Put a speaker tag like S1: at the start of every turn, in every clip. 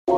S1: Hi,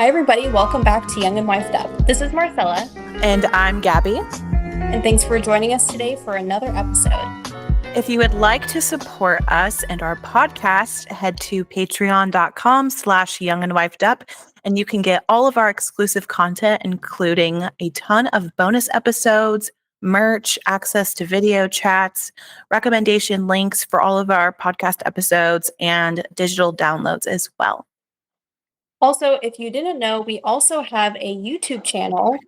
S1: everybody. Welcome back to Young and Wifed Up. This is Marcella.
S2: And I'm Gabby.
S1: And thanks for joining us today for another episode.
S2: If you would like to support us and our podcast, head to patreon.com/youngandwifedup, and you can get all of our exclusive content, including a ton of bonus episodes, merch, access to video chats, recommendation links for all of our podcast episodes, and digital downloads as well.
S1: Also, if you didn't know, we also have a YouTube channel,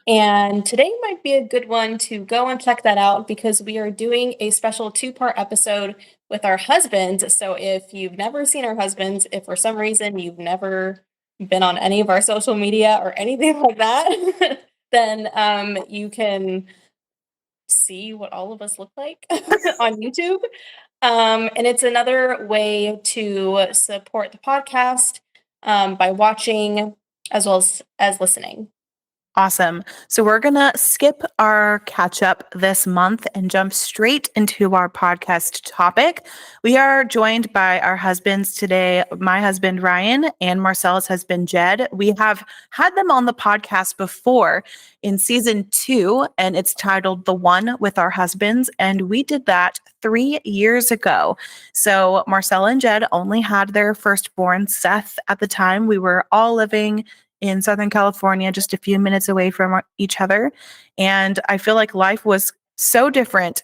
S1: and today might be a good one to go and check that out because we are doing a special 2-part episode with our husbands. So if you've never seen our husbands, if for some reason you've never been on any of our social media or anything like that, then you can see what all of us look like on YouTube. And it's another way to support the podcast by watching as well as listening.
S2: Awesome. So we're going to skip our catch up this month and jump straight into our podcast topic. We are joined by our husbands today, my husband, Ryan, and Marcella's husband, Jed. We have had them on the podcast before in season 2, and it's titled The One with Our Husbands. And we did that 3 years ago. So Marcella and Jed only had their firstborn, Seth, at the time. We were all living in Southern California, just a few minutes away from each other. And I feel like life was so different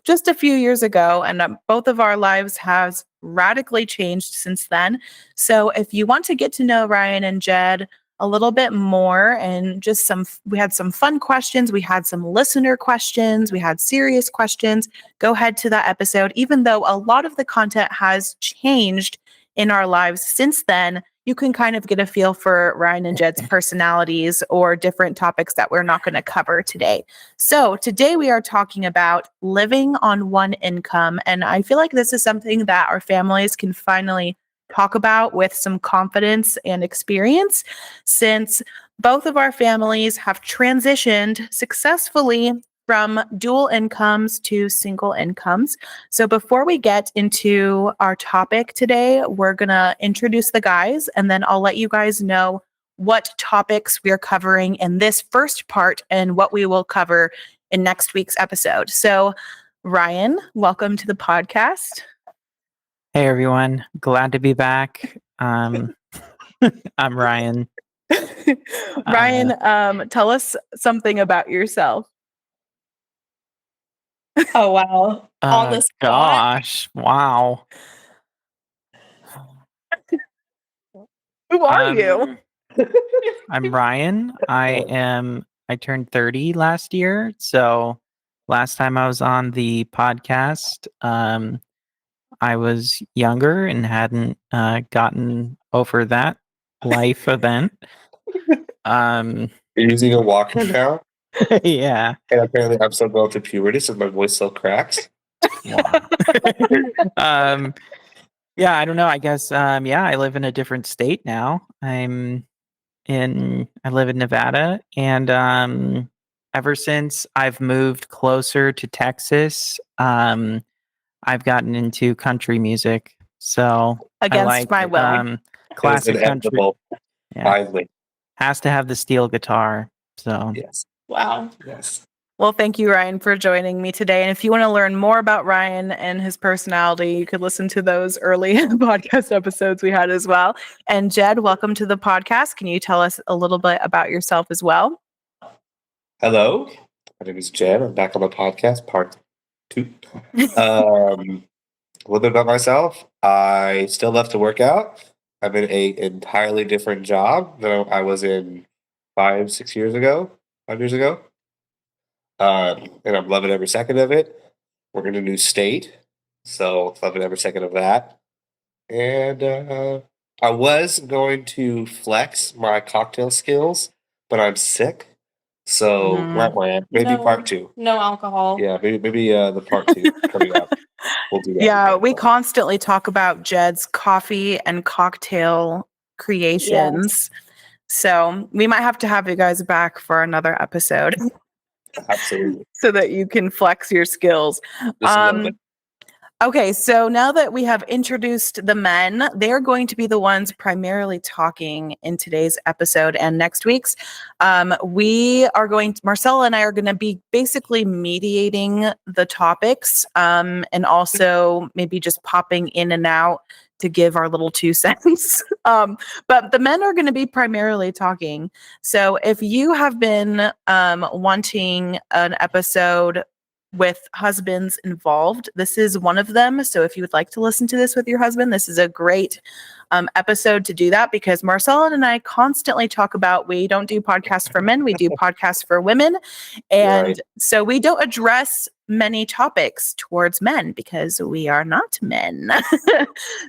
S2: just a few years ago. And both of our lives have radically changed since then. So if you want to get to know Ryan and Jed a little bit more and just we had some fun questions. We had some listener questions. We had serious questions. Go ahead to that episode. Even though a lot of the content has changed in our lives since then, you can kind of get a feel for Ryan and Jed's personalities or different topics that we're not going to cover today. So today we are talking about living on one income. And I feel like this is something that our families can finally talk about with some confidence and experience, since both of our families have transitioned successfully from dual incomes to single incomes. So before we get into our topic today, we're going to introduce the guys, and then I'll let you guys know what topics we're covering in this first part and what we will cover in next week's episode. So Ryan, welcome to the podcast.
S3: Hey everyone, glad to be back. I'm Ryan.
S2: Ryan, tell us something about yourself.
S1: Oh, wow. On the spot.
S3: Gosh, wow.
S2: Who are you?
S3: I'm Ryan. I turned 30 last year. So last time I was on the podcast, I was younger and hadn't gotten over that life event.
S4: You're using a walker now?
S3: Yeah.
S4: And apparently I'm so going through puberty, so my voice still cracks.
S3: Yeah, I don't know. I guess I live in a different state now. I live in Nevada, and ever since I've moved closer to Texas, I've gotten into country music. So
S2: Against my will.
S3: Classic country. Yeah.
S4: Finally.
S3: Has to have the steel guitar. So
S4: Yes.
S1: Wow.
S4: Yes.
S2: Well, thank you, Ryan, for joining me today. And if you want to learn more about Ryan and his personality, you could listen to those early podcast episodes we had as well. And Jed, welcome to the podcast. Can you tell us a little bit about yourself as well?
S4: Hello. My name is Jed. I'm back on the podcast, part 2. A little bit about myself. I still love to work out. I'm in an entirely different job than I was in 5 years ago. And I'm loving every second of it. We're in a new state, so loving every second of that. And I was going to flex my cocktail skills, but I'm sick, So maybe
S1: No.
S4: part 2.
S1: No alcohol.
S4: Yeah, maybe the part 2 coming up. We'll do that.
S2: Yeah,
S4: again.
S2: we constantly talk about Jed's coffee and cocktail creations. So we might have to have you guys back for another episode
S4: Absolutely.
S2: so that you can flex your skills.
S4: Just a little bit.
S2: Okay, so now that we have introduced the men, they're going to be the ones primarily talking in today's episode and next week's. Marcella and I are going to be basically mediating the topics and also maybe just popping in and out to give our little 2 cents. But the men are going to be primarily talking. So if you have been wanting an episode with husbands involved, this is one of them. So if you would like to listen to this with your husband, this is a great episode to do that, because Marcella and I constantly talk about, we don't do podcasts for men, we do podcasts for women. And
S4: Right.
S2: so we don't address many topics towards men because we are not men.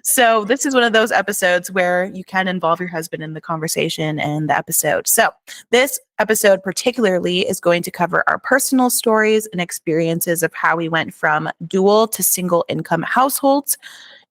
S2: So this is one of those episodes where you can involve your husband in the conversation and the episode. So this episode particularly is going to cover our personal stories and experiences of how we went from dual to single income households.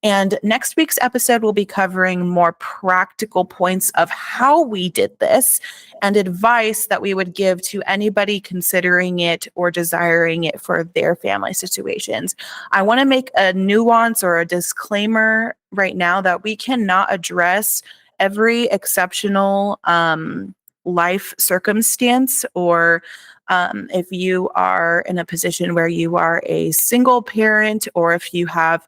S2: And next week's episode will be covering more practical points of how we did this and advice that we would give to anybody considering it or desiring it for their family situations. I want to make a nuance or a disclaimer right now that we cannot address every exceptional life circumstance, or if you are in a position where you are a single parent, or if you have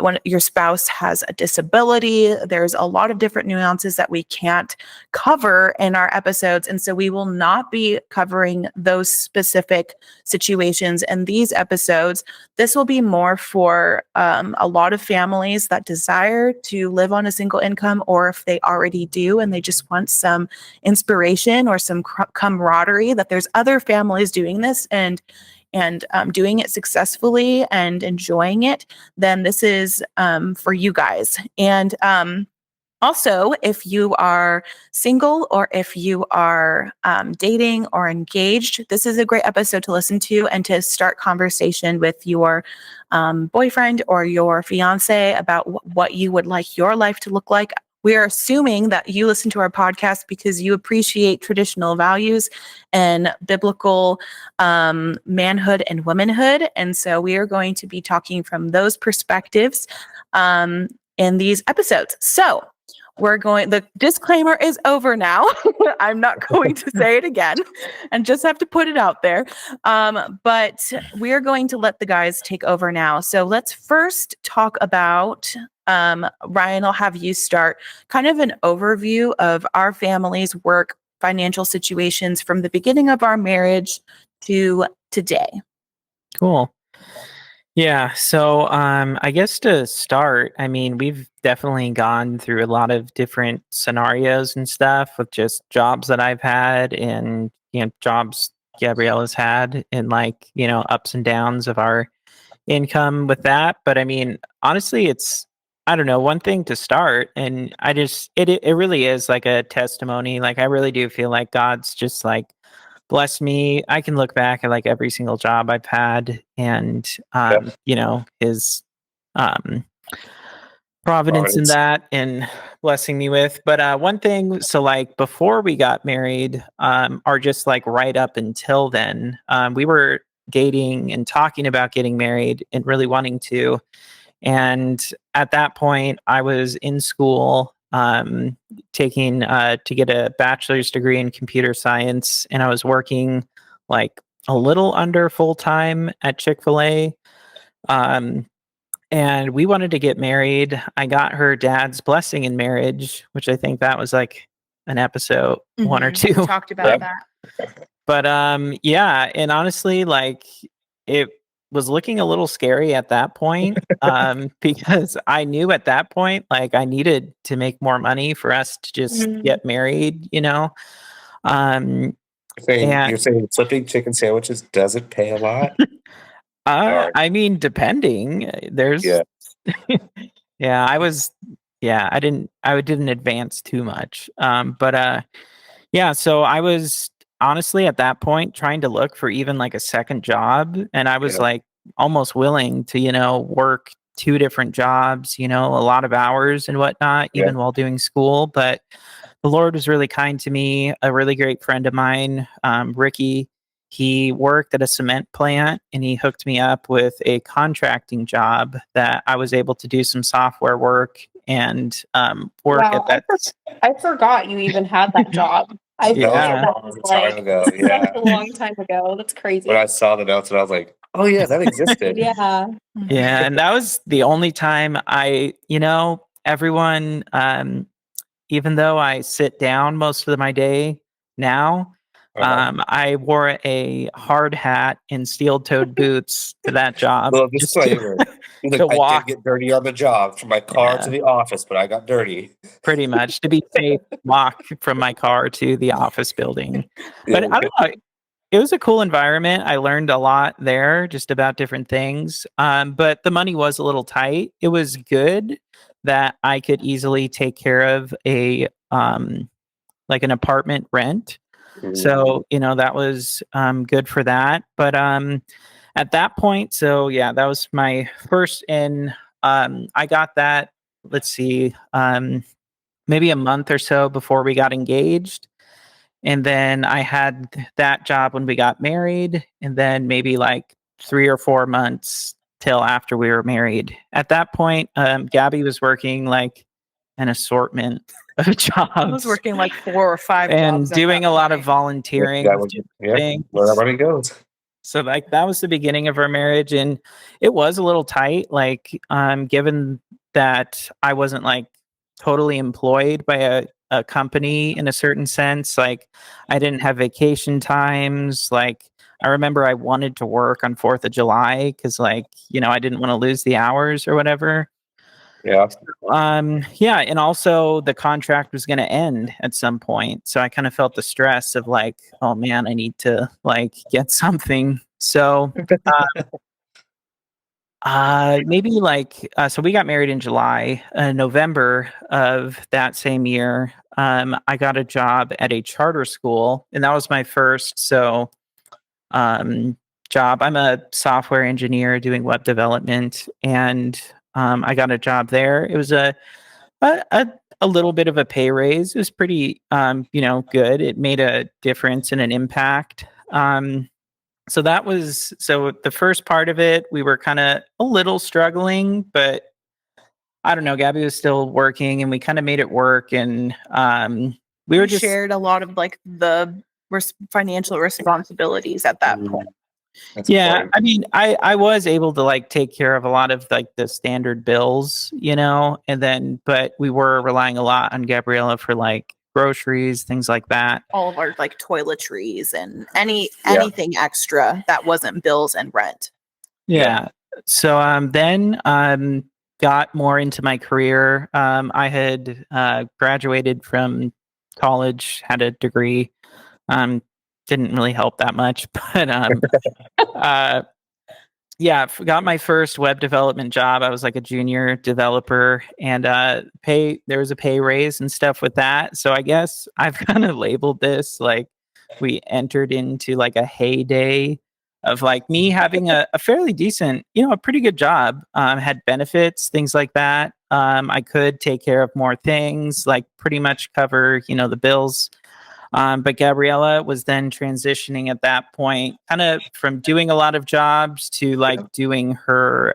S2: when your spouse has a disability. There's a lot of different nuances that we can't cover in our episodes. And so we will not be covering those specific situations in these episodes. This will be more for a lot of families that desire to live on a single income, or if they already do and they just want some inspiration or some camaraderie that there's other families doing this and doing it successfully and enjoying it, then this is for you guys. And also, if you are single or if you are dating or engaged, this is a great episode to listen to and to start conversation with your boyfriend or your fiance about what you would like your life to look like. We are assuming that you listen to our podcast because you appreciate traditional values and biblical manhood and womanhood. And so we are going to be talking from those perspectives in these episodes. So the disclaimer is over now. I'm not going to say it again and just have to put it out there. But we're going to let the guys take over now. So let's first talk about Ryan, I'll have you start kind of an overview of our family's work, financial situations from the beginning of our marriage to today.
S3: Cool. Yeah. So I guess to start, I mean, we've definitely gone through a lot of different scenarios and stuff with just jobs that I've had and, jobs Gabriella's had, and ups and downs of our income with that. But I mean, honestly, I don't know, one thing to start, and it really is like a testimony. Like, I really do feel like God's just blessed me. I can look back at every single job I've had and, his providence in that and blessing me with. But one thing, so before we got married, or just right up until then, we were dating and talking about getting married and really wanting to. And at that point, I was in school taking to get a bachelor's degree in computer science, and I was working a little under full time at Chick-fil-A. And we wanted to get married. I got her dad's blessing in marriage, which I think that was an episode 1 or 2.
S2: We talked about that.
S3: But yeah, and honestly, it was looking a little scary at that point because I knew at that point I needed to make more money for us to just get married,
S4: You're saying flipping chicken sandwiches doesn't pay a lot?
S3: I mean, depending. There's I didn't advance too much. But yeah, so I was honestly at that point trying to look for even like a second job, and I was
S4: Yeah.
S3: like almost willing to, work two different jobs, a lot of hours and whatnot,
S4: Yeah.
S3: even while doing school. But the Lord was really kind to me. A really great friend of mine, Ricky, he worked at a cement plant and he hooked me up with a contracting job that I was able to do some software work and work
S1: Wow,
S3: at that.
S1: I forgot you even had that job. I
S3: Yeah.
S1: thought
S4: That was a long
S1: like
S4: time ago.
S1: such
S4: Yeah.
S1: a long time ago. That's crazy.
S4: When I saw the notes, and I was like, "Oh yeah, that existed."
S1: Yeah.
S3: Yeah, and that was the only time everyone, even though I sit down most of my day now, I wore a hard hat and steel-toed boots to that job.
S4: Little
S3: just to,
S4: disclaimer. He's like,
S3: to
S4: I
S3: walk,
S4: did get dirty on the job from my car
S3: Yeah.
S4: to the office, but I got dirty.
S3: pretty much to be safe, walk from my car to the office building. But
S4: Yeah.
S3: I don't know. It was a cool environment. I learned a lot there just about different things. But the money was a little tight. It was good that I could easily take care of a like an apartment rent. So, that was good for that. But at that point, so yeah, that was my first in I got that, let's see, maybe a month or so before we got engaged. And then I had that job when we got married, and then maybe like 3 or 4 months till after we were married. At that point, Gabby was working like an assortment of jobs.
S2: I was working like 4 or 5
S3: and
S2: jobs at
S3: doing
S2: that
S3: a lot of
S2: point.
S3: volunteering
S4: That
S3: of
S4: was,
S3: different things.
S4: where that money goes.
S3: So like that was the beginning of our marriage, and it was a little tight, like given that I wasn't like totally employed by a company in a certain sense. Like I didn't have vacation times. Like I remember I wanted to work on 4th of July because like, I didn't want to lose the hours or whatever.
S4: Yeah.
S3: Yeah, and also the contract was going to end at some point, so I kind of felt the stress of like, oh man, I need to like get something. So maybe like so we got married in July. November of that same year, I got a job at a charter school, and that was my first job. I'm a software engineer doing web development, and I got a job there. It was a little bit of a pay raise. It was pretty good. It made a difference and an impact. So the first part of it, we were kind of a little struggling, but I don't know, Gabby was still working and we kind of made it work, and we were just
S2: shared a lot of like the financial responsibilities at that point.
S4: That's
S3: yeah,
S4: important.
S3: I mean, I was able to like take care of a lot of like the standard bills, and then but we were relying a lot on Gabriella for like groceries, things like that.
S2: All of our like toiletries and anything extra that wasn't bills and rent.
S3: Yeah. So then got more into my career. I had graduated from college, had a degree. Didn't really help that much, but got my first web development job. I was like a junior developer, and there was a pay raise and stuff with that. So I guess I've kind of labeled this like we entered into like a heyday of like me having a fairly decent, a pretty good job, had benefits, things like that. I could take care of more things, like pretty much cover, the bills. But Gabriella was then transitioning at that point, kind of from doing a lot of jobs to like doing her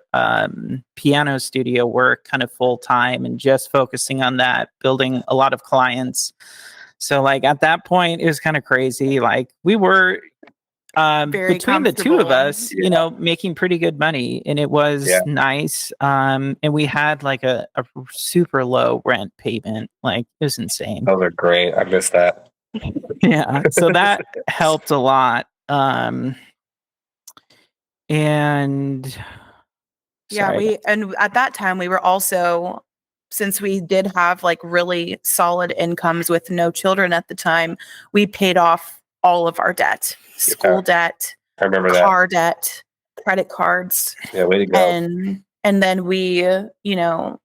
S3: piano studio work kind of full time and just focusing on that, building a lot of clients. So like at that point, it was kind of crazy. Like we were between the two of us, making pretty good money, and it was nice. And we had like a super low rent payment. Like it was insane.
S4: Those are great. I missed that.
S3: Yeah, so that helped a lot. And
S2: and at that time we were also, since we did have like really solid incomes with no children at the time, we paid off all of our debt, school debt,
S4: I remember
S2: car debt, credit cards.
S4: Yeah, way to go.
S2: And then we,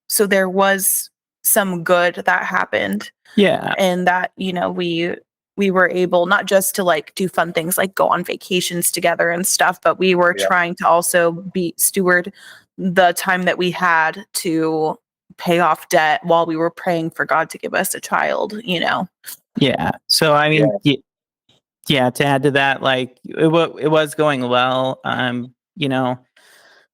S2: so there was some good that happened.
S3: Yeah.
S2: And that, we we were able not just to like do fun things like go on vacations together and stuff, but we were
S4: Yeah.
S2: trying to also be steward the time that we had to pay off debt while we were praying for God to give us a child, you know.
S3: Yeah. So I mean, yeah. To add to that, like it was going well. You know,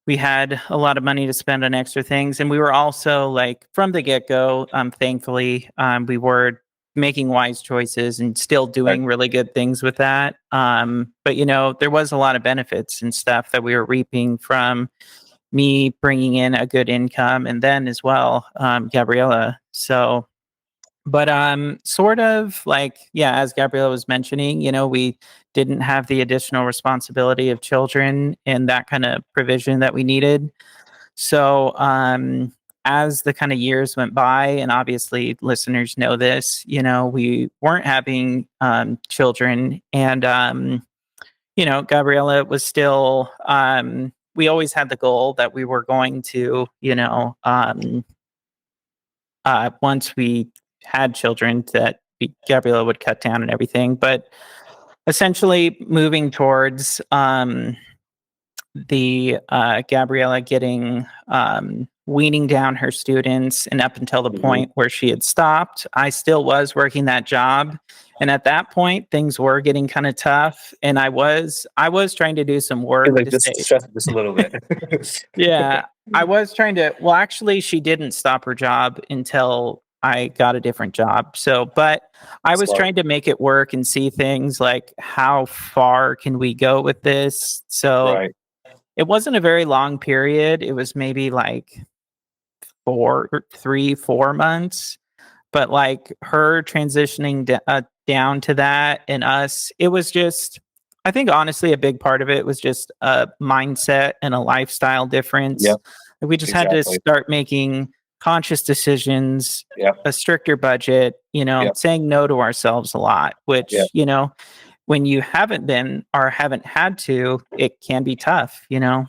S3: we had a lot of money to spend on extra things, and we were also like from the get go. Thankfully, we were making wise choices and still doing really good things with that. But you know, there was a lot of benefits and stuff that we were reaping from me bringing in a good income, and then as well, Gabriella. So. But sort of like, yeah, as Gabriella was mentioning, you know, we didn't have the additional responsibility of children and that kind of provision that we needed. So as the kind of years went by, and obviously listeners know this, you know, we weren't having children. And, you know, Gabriella was still, we always had the goal that we were going to, you know, once we had children that Gabriella would cut down and everything, but essentially moving towards the Gabriella getting weaning down her students, and up until the point where she had stopped, I still was working that job, and at that point things were getting kind of tough, and I was trying to do some work
S4: Like
S3: to
S4: just
S3: say,
S4: stress just a little bit.
S3: yeah, I was trying to. Well, actually, she didn't stop her job until I got a different job. So, but I was
S4: Smart.
S3: trying to make it work and see things like how far can we go with this. So
S4: Right.
S3: it wasn't a very long period. It was maybe like 4 months. But like her transitioning down to that and us, it was just. I think honestly, a big part of it was just a mindset and a lifestyle difference.
S4: Yep.
S3: We just had to start making conscious decisions,
S4: Yep.
S3: a stricter budget, you know,
S4: Yep.
S3: saying no to ourselves a lot, which,
S4: Yep.
S3: you know, when you haven't been or haven't had to, it can be tough, you know.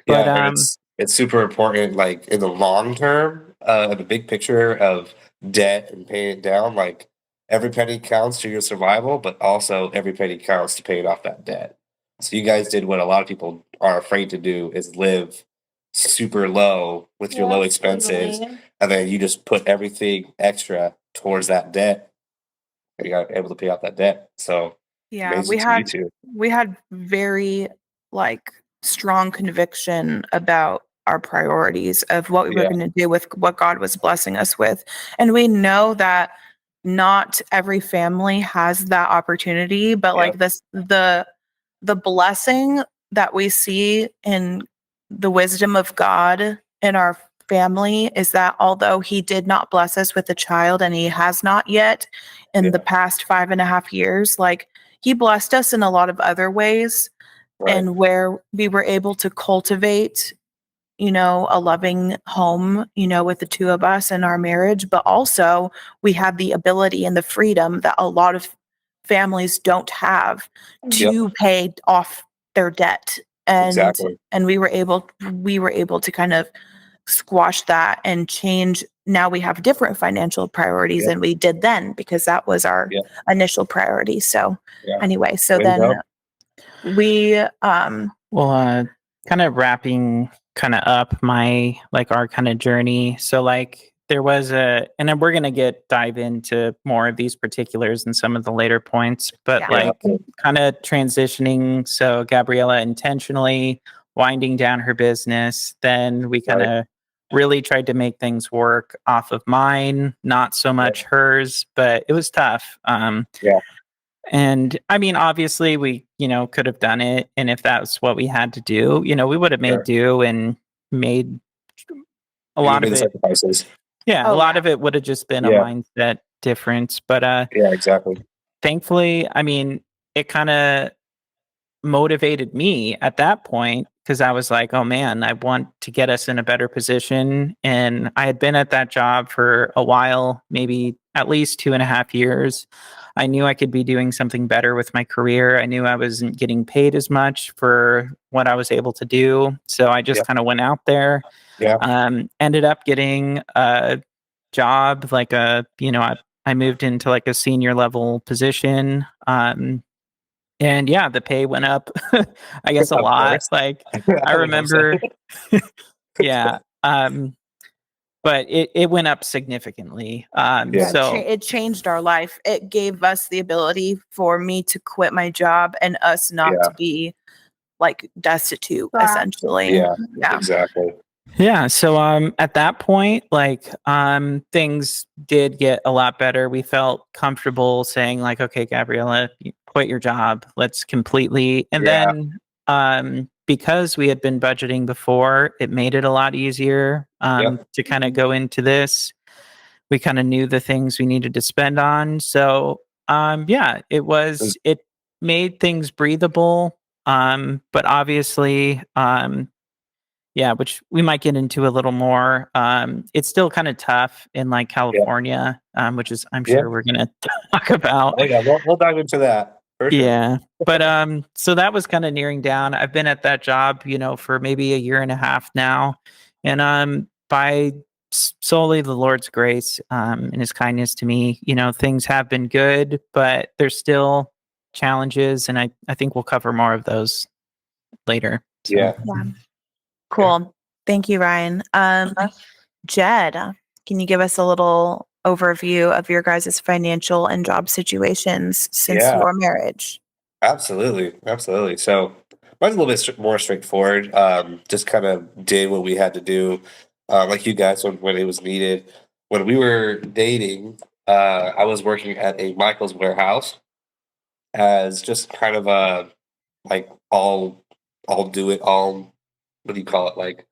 S4: Yeah,
S3: But
S4: and it's super important, like in the long term, the big picture of debt and paying it down. Like every penny counts to your survival, but also every penny counts to paying off that debt. So you guys did what a lot of people are afraid to do: is live super low with your low expenses,
S1: Totally.
S4: and then you just put everything extra towards that debt, and you got able to pay off that debt. So
S2: Yeah,
S4: amazing to you two.
S2: we had very like strong conviction about our priorities of what we were
S4: Yeah.
S2: going to do with what God was blessing us with. And we know that not every family has that opportunity, but
S4: Yeah.
S2: like the blessing that we see in the wisdom of God in our family is that although he did not bless us with a child, and he has not yet in the past 5.5 years, like he blessed us in a lot of other ways,
S4: Right.
S2: and where we were able to cultivate, you know, a loving home, you know, with the two of us in our marriage, but also we had the ability and the freedom that a lot of families don't have to pay off their debt.
S4: Exactly.
S2: And we were able to kind of squash that and change. Now we have different financial priorities than we did then, because that was our initial priority. So
S4: Yeah.
S2: anyway, so
S4: Way to
S2: then
S4: go.
S2: we
S3: well, kind of wrapping kind of up our kind of journey. So like there was and then we're going to dive into more of these particulars in some of the later points, but like kind of transitioning. So Gabriella intentionally winding down her business. Then we kind of really tried to make things work off of mine, not so much hers, but it was tough. And I mean, obviously we, you know, could have done it. And if that's what we had to do, you know, we would have made do and made a lot of it.
S4: Sacrifices.
S3: Yeah. A lot of it would have just been a mindset difference. But
S4: yeah, exactly.
S3: Thankfully, I mean, it kind of motivated me at that point, because I was like, oh man, I want to get us in a better position. And I had been at that job for a while, maybe at least 2.5 years. I knew I could be doing something better with my career. I knew I wasn't getting paid as much for what I was able to do. So I just kind of went out there. Ended up getting a job, like I moved into like a senior level position. And yeah, the pay went up, I guess, a
S4: Of
S3: lot.
S4: course.
S3: Like I
S4: would hope so.
S3: remember, yeah. But it went up significantly.
S4: Yeah.
S2: Cha-
S3: So
S2: it changed our life. It gave us the ability for me to quit my job and us not
S4: Yeah.
S2: to be like destitute,
S1: Trapped.
S2: essentially.
S4: Yeah.
S2: Yeah.
S4: Exactly.
S3: yeah, so at that point, like things did get a lot better. We felt comfortable saying like, okay, Gabriella, you quit your job. Let's completely. And
S4: Yeah.
S3: then because we had been budgeting before, it made it a lot easier to kind of go into this. We kind of knew the things we needed to spend on. So yeah, it made things breathable. But obviously, yeah, which we might get into a little more. It's still kind of tough in like California, which is I'm
S4: Yeah.
S3: sure we're gonna talk about.
S4: Oh yeah, we'll dive into that for sure.
S3: Yeah. But so that was kind of nearing down. I've been at that job, for maybe a year and a half now. And by solely the Lord's grace and his kindness to me, things have been good, but there's still challenges, and I think we'll cover more of those later. So.
S4: Yeah.
S2: Yeah. Cool. Thank you, Ryan. Jed, can you give us a little overview of your guys' financial and job situations since
S4: Yeah.
S2: your marriage?
S4: Absolutely. So mine's a little bit more straightforward. Just kind of did what we had to do, like you guys when it was needed. When we were dating, I was working at a Michael's warehouse as just kind of a like I'll do it all. What do you call it? Like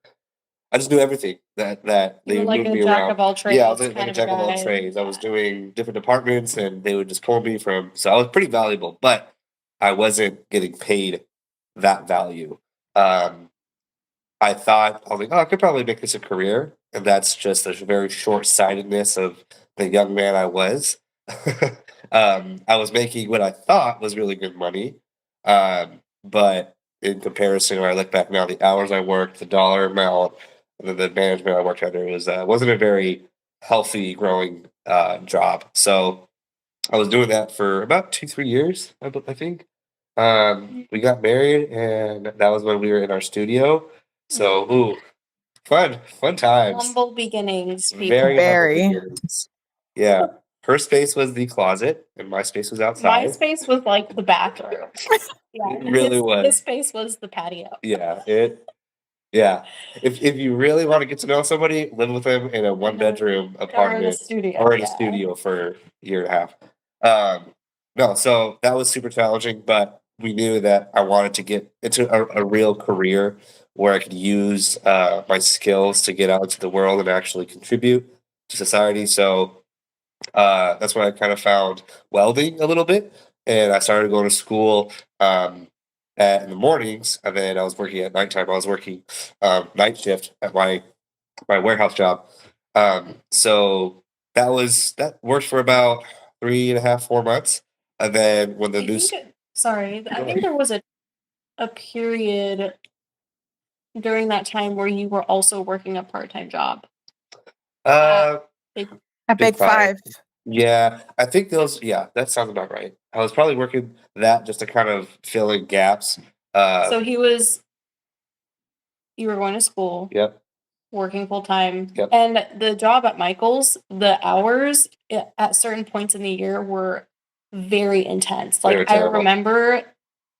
S4: I just do everything that
S1: You
S4: they
S1: were like
S4: moved
S1: a
S4: me
S1: jack
S4: around.
S1: of all trades.
S4: Yeah, I was like
S1: kind
S4: a
S1: of
S4: jack of all
S1: guy.
S4: trades. I was doing different departments, and they would just pull me from. So I was pretty valuable, but I wasn't getting paid that value. I thought I was like, oh, I could probably make this a career, and that's just a very short sightedness of the young man I was. I was making what I thought was really good money, but in comparison, when I look back now, the hours I worked, the dollar amount, and then the management I worked under was wasn't a very healthy, growing job. So I was doing that for about 2-3 years, I think. We got married, and that was when we were in our studio. So, ooh, fun times.
S1: Humble beginnings, people.
S4: Very
S2: Very.
S4: humble beginnings. Yeah, her space was the closet, and my space was
S1: My
S4: outside.
S1: space was like the bathroom. Yeah,
S4: It really was.
S1: His space was the patio.
S4: Yeah, yeah. If you really want to get to know somebody, live with them in a 1-bedroom
S1: Or in a
S4: apartment
S1: studio.
S4: or in a
S1: yeah.
S4: studio for a year and a half. No, so that was super challenging, but we knew that I wanted to get into a real career where I could use my skills to get out into the world and actually contribute to society. So that's when I kind of found welding a little bit, and I started going to school in the mornings, and then I was working at nighttime. I was working night shift at my warehouse job. So that worked for about 3.5-4 months, and then when the
S1: I
S4: new
S1: think sorry, I
S4: ahead.
S1: think there was a period during that time where you were also working a part-time job.
S4: uh
S2: At Big
S4: Big Five.
S2: Five.
S4: yeah, I think that sounds about right. I was probably working that just to kind of fill in gaps.
S1: So you were going to school,
S4: Yep.
S1: working full time,
S4: Yep.
S1: and the job at Michael's, the hours at certain points in the year were very intense.
S4: They were
S1: Like I
S4: terrible.
S1: remember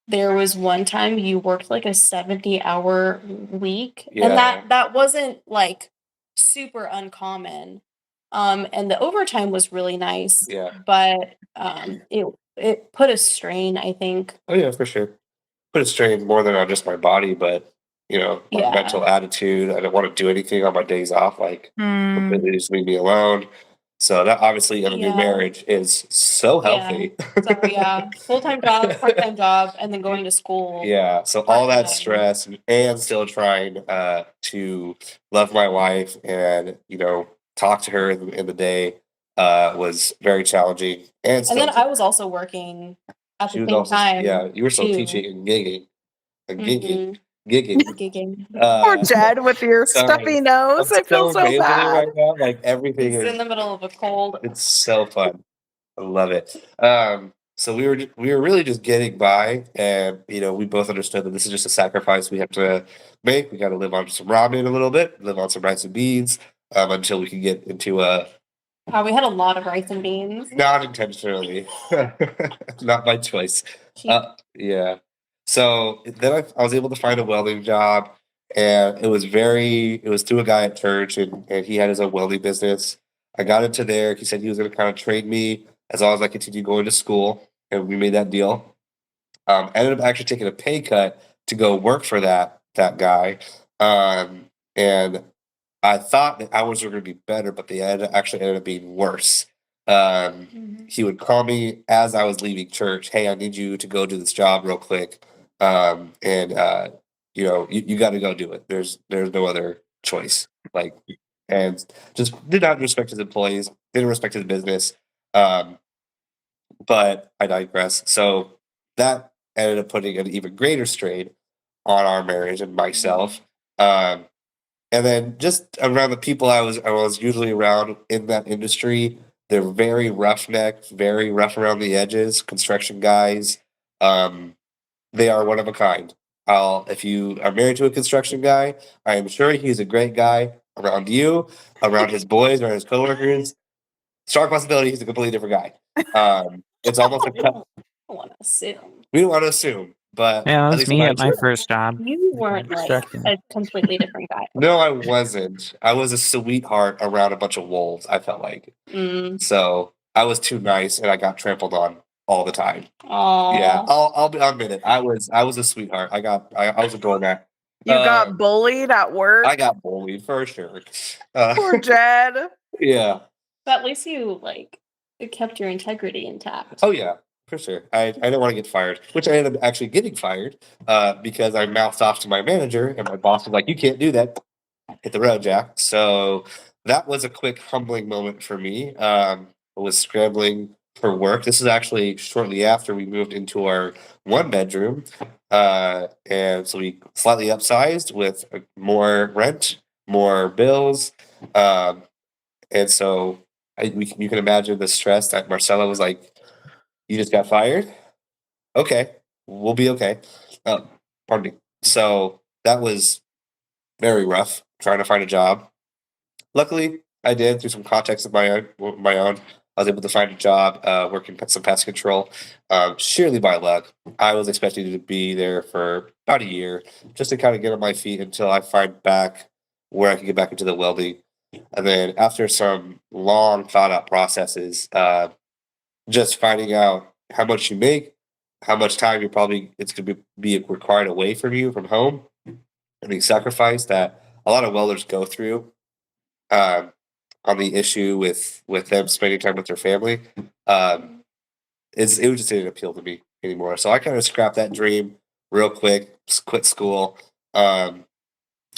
S1: there was one time you worked like a 70-hour week,
S4: Yeah.
S1: and that wasn't like super uncommon. And the overtime was really nice,
S4: Yeah.
S1: but it put a strain, I think.
S4: Oh yeah, for sure. Put a strain more than on just my body, but my
S1: Yeah.
S4: mental attitude. I don't want to do anything on my days off. Like completely just leave me alone. So that obviously in a new
S1: Yeah.
S4: marriage is so
S1: Yeah.
S4: healthy.
S1: So yeah, full-time job, part-time job, and then going to school.
S4: Yeah. So all that
S1: part-time.
S4: stress and still trying to love my wife and talk to her in the day was very challenging. And
S1: And
S4: still
S1: then I was also working at
S4: she
S1: the
S4: was
S1: same
S4: also
S1: time.
S4: yeah, you were still
S1: too.
S4: teaching and gigging.
S1: Mhm.
S4: Gigging.
S1: Gigging.
S2: Poor Jed with your
S4: sorry.
S2: stuffy nose. I feel so
S4: nasally
S2: bad.
S4: right now. Like everything
S1: He's
S4: is
S1: in the middle of a cold.
S4: it's so fun. I love it. So we were really just getting by, and we both understood that this is just a sacrifice we have to make. We got to live on some ramen a little bit, live on some rice and beans, until we can get into a
S1: We had a lot of rice and beans.
S4: not intentionally, not by choice.
S1: Cheap.
S4: Yeah. So then I was able to find a welding job, and it was through a guy at church, and he had his own welding business. I got into there. He said he was going to kind of train me as long as I continued going to school, and we made that deal. Ended up actually taking a pay cut to go work for that guy, and I thought the hours were going to be better, but they actually ended up being worse. He would call me as I was leaving church. Hey, I need you to go do this job real quick, and you got to go do it. There's no other choice. And just did not respect his employees, didn't respect his business. But I digress. So that ended up putting an even greater strain on our marriage and myself. And then just around the people I was usually around in that industry, they're very roughneck, very rough around the edges, construction guys. They are one of a kind. If you are married to a construction guy, I am sure he's a great guy around you, around his boys, around his coworkers. Strong possibility he's a completely different guy. It's almost a
S1: We don't want to assume.
S4: we don't want to assume, but
S3: Yeah, that
S4: at
S3: was
S4: least
S3: me
S4: in
S3: at my first job.
S1: You weren't like
S3: Construction.
S1: a completely different guy.
S4: No, I wasn't. I was a sweetheart around a bunch of wolves, I felt like. So I was too nice and I got trampled on all the time.
S1: Aww.
S4: Yeah, I'll admit it. I was a sweetheart. I was a doormat.
S2: You got bullied at work?
S4: I got bullied for sure.
S2: Poor Jed.
S4: Yeah.
S1: But at least you kept your integrity intact.
S4: Oh yeah, for sure. I didn't want to get fired, which I ended up actually getting fired because I mouthed off to my manager, and my boss was like, "You can't do that. Hit the road, Jack." So that was a quick humbling moment for me. I was scrambling for work. This is actually shortly after we moved into our 1-bedroom, and so we slightly upsized with more rent, more bills, and so you can imagine the stress that Marcella was like, "You just got fired? Okay, we'll be okay." Pardon me. So that was very rough trying to find a job. Luckily, I did through some context of my own. I was able to find a job working some pest control, sheerly by luck. I was expecting to be there for about a year just to kind of get on my feet until I find back where I can get back into the welding. And then after some long thought out processes, just finding out how much you make, how much time it's going to be required away from you from home, and the sacrifice that a lot of welders go through on the issue with them spending time with their family, it just didn't appeal to me anymore. So I kind of scrapped that dream real quick, just quit school.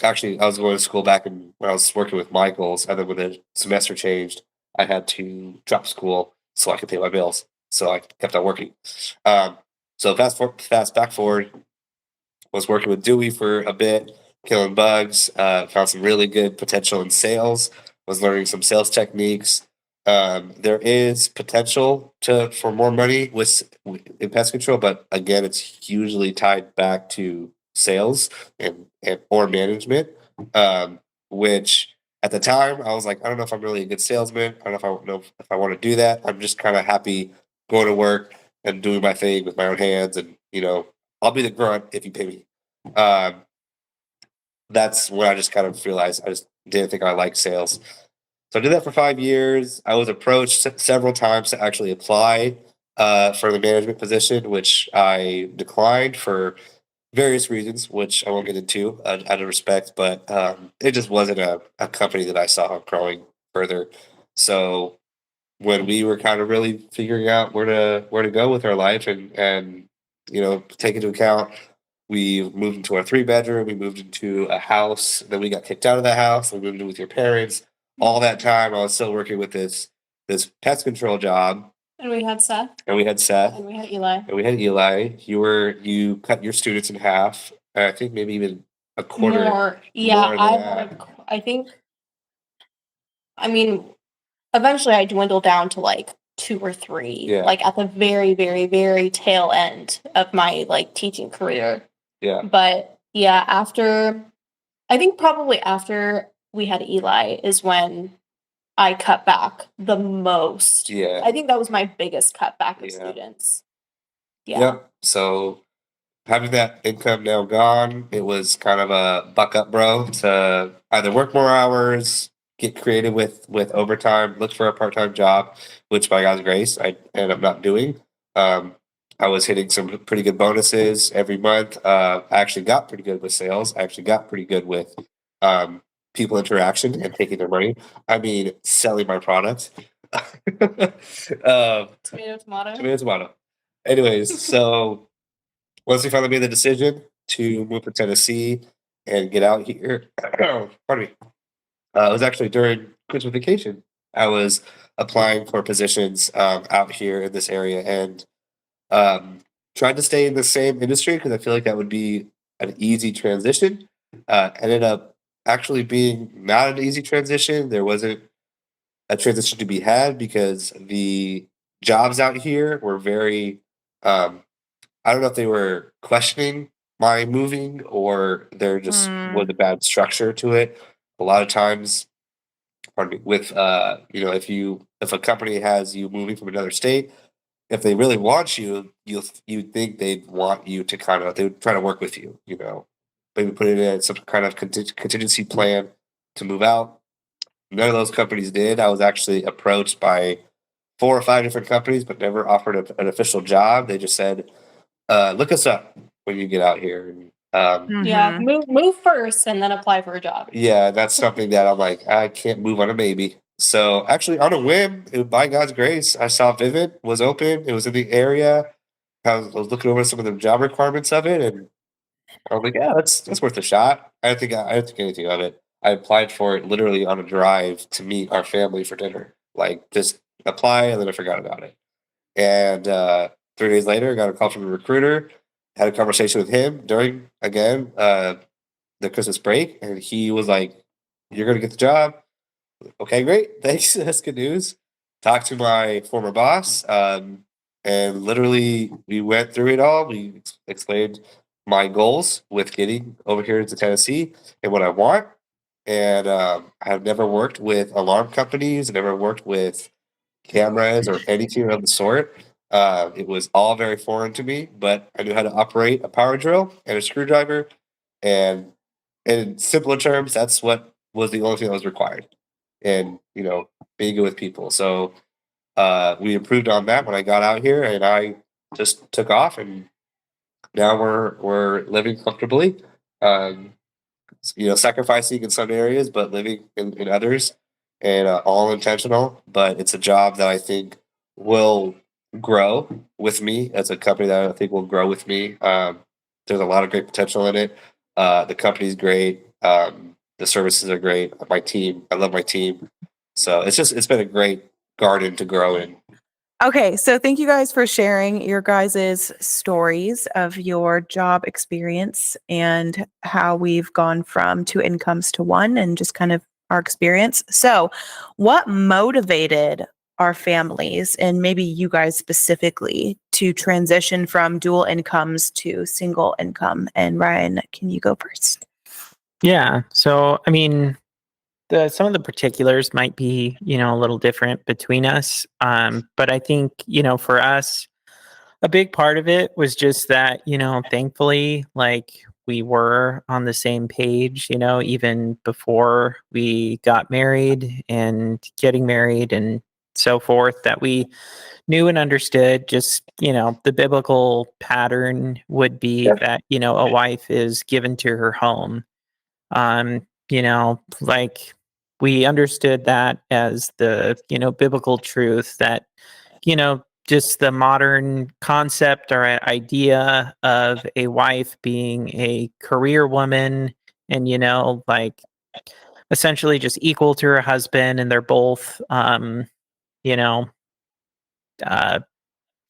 S4: Actually, I was going to school back when I was working with Michaels, and then when the semester changed, I had to drop school so I could pay my bills. So I kept on working. So fast back forward, was working with Dewey for a bit, killing bugs, found some really good potential in sales, was learning some sales techniques. There is potential for more money in pest control, but again, it's usually tied back to sales or management, which at the time I was like, I don't know if I'm really a good salesman. I don't know if I want to do that. I'm just kind of happy going to work and doing my thing with my own hands, and I'll be the grunt if you pay me. That's when I just kind of realized I just didn't think I liked sales. So I did that for 5 years. I was approached several times to actually apply for the management position, which I declined for various reasons, which I won't get into out of respect, but it just wasn't a company that I saw growing further. So when we were kind of really figuring out where to go with our life and take into account, we moved into our 3-bedroom, we moved into a house, then we got kicked out of the house, we moved in with your parents. All that time I was still working with this pest control job.
S1: And we had Seth.
S4: And we had Seth.
S1: And we had Eli.
S4: And we had Eli. You cut your students in half. I think maybe even a quarter.
S1: More. Yeah, I think. I mean, eventually I dwindled down to 2 or 3,
S4: Yeah.
S1: like at the very, very, very tail end of my like teaching career.
S4: Yeah.
S1: But yeah, I think probably after we had Eli is when I cut back the most.
S4: Yeah.
S1: I think that was my biggest cutback of
S4: Yeah.
S1: students. Yeah.
S4: Yep. So having that income now gone, it was kind of a buck up, bro, to either work more hours, get creative with overtime, look for a part time job, which by God's grace I ended up not doing. I was hitting some pretty good bonuses every month. I actually got pretty good with sales. I actually got pretty good with people interaction and taking their money. I mean, selling my product.
S1: Tomato, tomato.
S4: Tomato, tomato. Anyways, so once we finally made the decision to move to Tennessee and get out here, pardon me, it was actually during Christmas vacation. I was applying for positions out here in this area and tried to stay in the same industry because I feel like that would be an easy transition. Ended up actually being not an easy transition. There wasn't a transition to be had because the jobs out here were very I don't know if they were questioning my moving or there just was a bad structure to it. A lot of times, pardon me, with if a company has you moving from another state, if they really want you, you think they'd want you to they would try to work with you, maybe put it in some kind of contingency plan to move out. None of those companies did. I was actually approached by 4 or 5 different companies, but never offered an official job. They just said, look us up when you get out here. And,
S1: Yeah, move first and then apply for a job.
S4: yeah, that's something that I'm like, I can't move on a maybe. So actually, on a whim, by God's grace, I saw Vivid was open. It was in the area. I was looking over some of the job requirements of it, and I was like, yeah, that's worth a shot. I didn't think anything of it. I applied for it literally on a drive to meet our family for dinner. Like just apply, and then I forgot about it. And 3 days later, I got a call from a recruiter. Had a conversation with him during the Christmas break, and he was like, "You're gonna get the job." Okay, great, thanks. That's good news. Talked to my former boss, and literally we went through it all. We explained my goals with getting over here to Tennessee and what I want. And I've never worked with alarm companies. Never worked with cameras or anything of the sort. It was all very foreign to me, but I knew how to operate a power drill and a screwdriver. And in simpler terms, that's what was the only thing that was required. And, being good with people. So we improved on that when I got out here and I just took off and now we're living comfortably. Sacrificing in some areas, but living in others and all intentional. But it's a job that I think will grow with me as a company that I think will grow with me. There's a lot of great potential in it. The company's great. The services are great. My team, I love my team. So it's been a great garden to grow in.
S2: Okay, so thank you guys for sharing your guys' stories of your job experience and how we've gone from 2 incomes to 1 and just kind of our experience. So, what motivated our families and maybe you guys specifically to transition from dual incomes to single income? And Ryan, can you go first?
S3: Yeah. So, I mean, some of the particulars might be, a little different between us. But I think, for us, a big part of it was just that, thankfully, like we were on the same page, even before we got married and getting married and so forth, that we knew and understood just, the biblical pattern would be that, a wife is given to her home. Like we understood that as the, biblical truth that, just the modern concept or idea of a wife being a career woman and, like essentially just equal to her husband and they're both, you know, uh,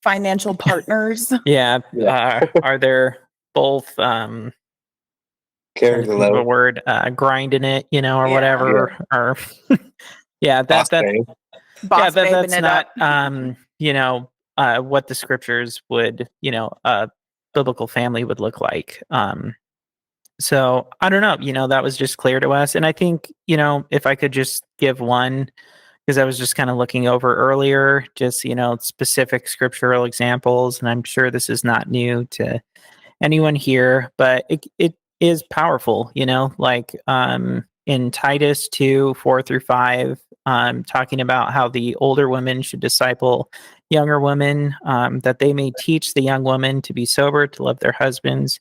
S2: Financial partners.
S3: yeah,
S4: Yeah.
S3: are they're both,
S4: Carrying
S3: trying to
S4: the
S3: think of a
S4: load.
S3: word, grinding it, or
S2: Yeah.
S3: whatever, or yeah,
S4: Boss
S3: that
S4: babe.
S2: Boss babing
S3: that's
S2: it
S3: not
S2: up.
S3: what the scriptures would, a biblical family would look like. So I don't know, that was just clear to us. And I think, if I could just give one, because I was just kind of looking over earlier, just, specific scriptural examples. And I'm sure this is not new to anyone here, but it is powerful, like in Titus 2:4-5, talking about how the older women should disciple younger women, that they may teach the young women to be sober, to love their husbands,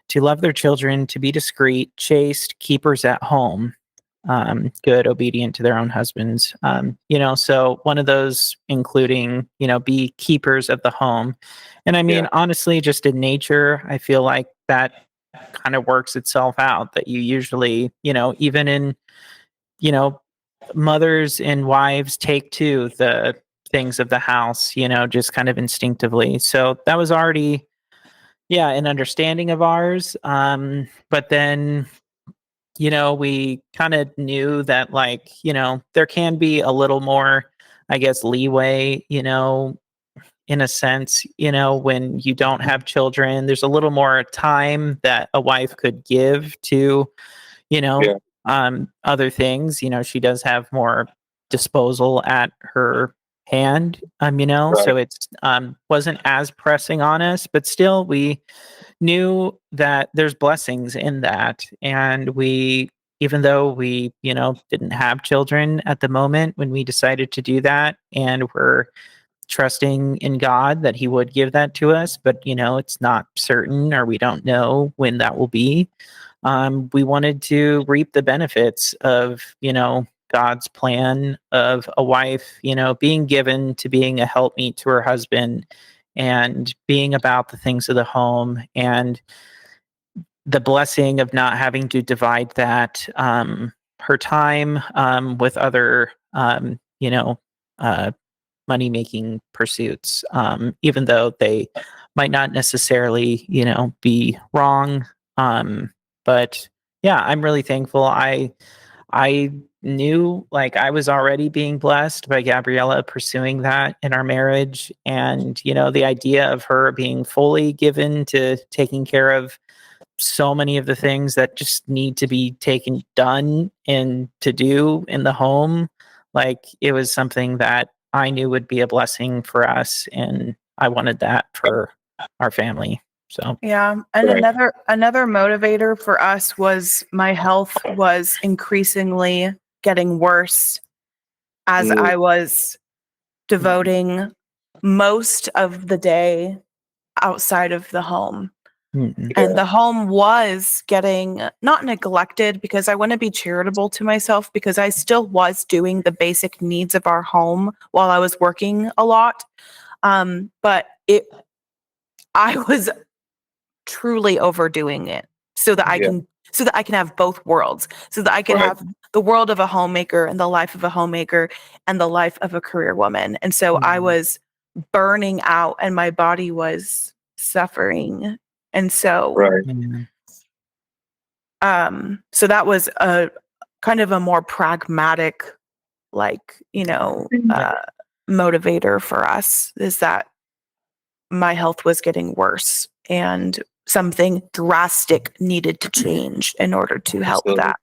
S3: to love their children, to be discreet, chaste, keepers at home, good, obedient to their own husbands. So one of those including, be keepers of the home. And I mean, honestly, just in nature, I feel like that kind of works itself out, that you usually, even in, mothers and wives take to the things of the house, just kind of instinctively. So that was already, an understanding of ours. But then, we kind of knew that, like, there can be a little more, I guess, leeway, in a sense, when you don't have children, there's a little more time that a wife could give to, you know,
S4: Yeah.
S3: other things. She does have more disposal at her hand, so
S4: Right.
S3: it's wasn't as pressing on us, but still we knew that there's blessings in that. And we, even though we, didn't have children at the moment when we decided to do that, and we're trusting in God that He would give that to us, but, it's not certain, or we don't know when that will be. We wanted to reap the benefits of, God's plan of a wife, being given to being a helpmeet to her husband, and being about the things of the home, and the blessing of not having to divide that, her time, with other, uh, money making pursuits, even though they might not necessarily, be wrong. But yeah, I'm really thankful. I knew, like, I was already being blessed by Gabriella pursuing that in our marriage. And, the idea of her being fully given to taking care of so many of the things that just need to be done and to do in the home, like, it was something that I knew would be a blessing for us. And I wanted that for our family. So
S2: Yeah. And
S4: Right.
S2: another motivator for us was my health was increasingly getting worse as
S4: Mm.
S2: I was devoting most of the day outside of the home.
S3: mm,
S2: And the home was getting not neglected, because I want to be charitable to myself, because I still was doing the basic needs of our home while I was working a lot. But I was truly overdoing it so that
S4: Yeah.
S2: so that I can have both worlds, so that I can
S4: Right.
S2: have the world of a homemaker and the life of a homemaker and the life of a career woman. And so I
S3: mm,
S2: was burning out and my body was suffering. And so
S4: Right.
S3: mm,
S2: so that was a kind of a more pragmatic, like, motivator for us, is that my health was getting worse and something drastic needed to change in order to help
S4: Absolutely.
S2: that.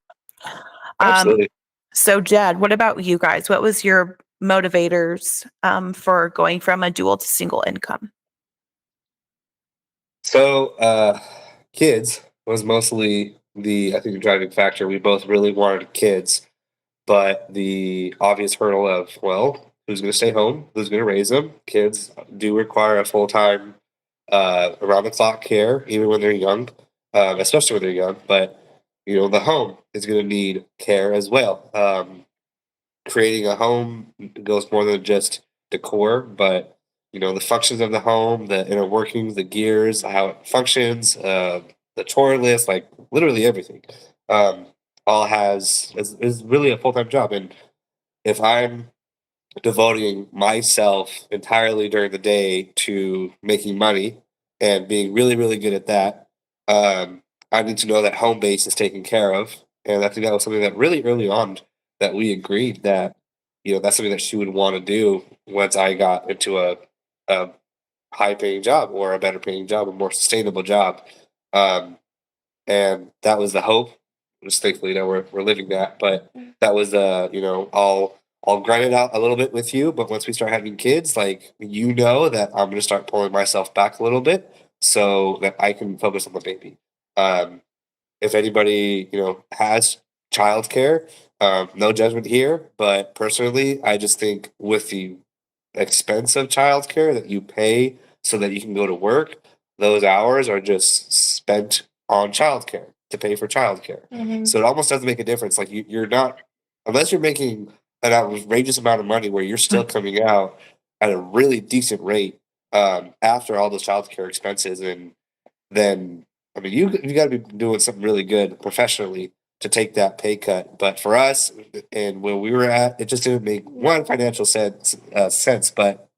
S2: Um,
S4: Absolutely.
S2: so Jed, what about you guys? What was your motivators for going from a dual to single income?
S4: So, kids was mostly I think, the driving factor. We both really wanted kids, but the obvious hurdle of, well, who's going to stay home? Who's going to raise them? Kids do require a full time, around the clock care, even when they're young, especially when they're young. But, the home is going to need care as well. Creating a home goes more than just decor, but the functions of the home, the inner workings, the gears, how it functions, the chore list, like literally everything, um, all is really a full time job. And if I'm devoting myself entirely during the day to making money and being really really good at that, I need to know that home base is taken care of. And I think that was something that really early on that we agreed that that's something that she would want to do once I got into a high paying job or a better paying job, a more sustainable job. Um, and that was the hope. Just thankfully, we're living that. But that was I'll grind it out a little bit with you. But once we start having kids, like that I'm gonna start pulling myself back a little bit so that I can focus on the baby. If anybody has childcare, no judgment here, but personally, I just think with the expense of childcare that you pay so that you can go to work, those hours are just spent on childcare to pay for childcare.
S1: Mhm.
S4: So it almost doesn't make a difference. Like you're not, unless you're making an outrageous amount of money where you're still coming out at a really decent rate after all those childcare expenses, and then I mean you got to be doing something really good professionally to take that pay cut. But for us, and where we were at, it just didn't make one financial sense, but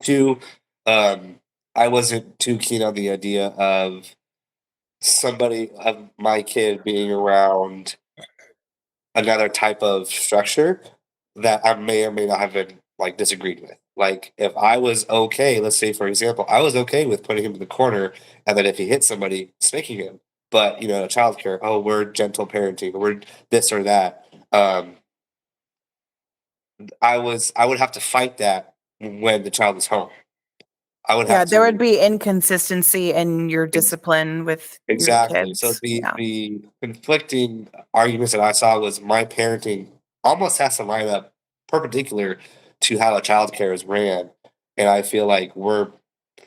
S4: two, I wasn't too keen on the idea of somebody of my kid being around another type of structure that I may or may not have been like disagreed with. Like if I was okay, let's say for example, I was okay with putting him in the corner and then if he hit somebody, spanking him. But childcare, oh, we're gentle parenting, we're this or that. I would have to fight that when the child is home. I would
S2: Yeah,
S4: have
S2: there would
S4: to
S2: be inconsistency in your discipline with your
S4: exactly. So
S2: kids. Yeah.
S4: the conflicting arguments that I saw was my parenting almost has to line up perpendicular to how a child care is ran, and I feel like we're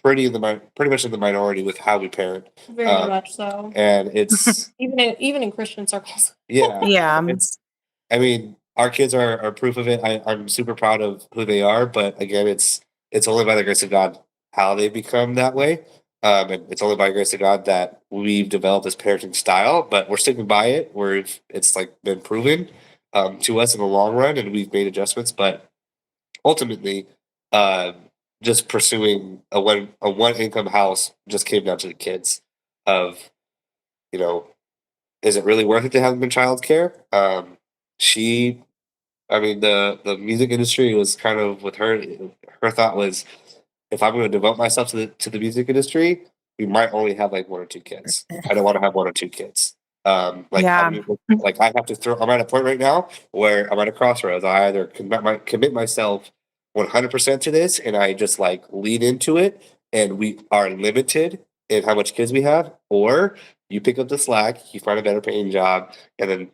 S4: pretty much in the minority with how we parent,
S1: Very
S4: um,
S1: much so.
S4: and it's
S1: Even in Christian circles.
S4: yeah,
S2: Yeah.
S4: it's. I mean, our kids are proof of it. I'm super proud of who they are, but again, it's only by the grace of God how they become that way. And it's only by the grace of God that we've developed this parenting style, but we're sticking by it. Where it's like been proven to us in the long run, and we've made adjustments. But ultimately, uh, just pursuing a one income house just came down to the kids. Of you know, is it really worth it to have them in childcare? She I mean, the music industry was kind of with her. Her thought was, if I'm going to devote myself to the music industry, we might only have like one or two kids. I don't want to have one or two kids. Like
S2: Yeah.
S4: like I have to throw. I'm at a point right now where I'm at a crossroads. I either commit myself 100% to this, and I just like lean into it, and we are limited in how much kids we have, or you pick up the slack, you find a better paying job, and then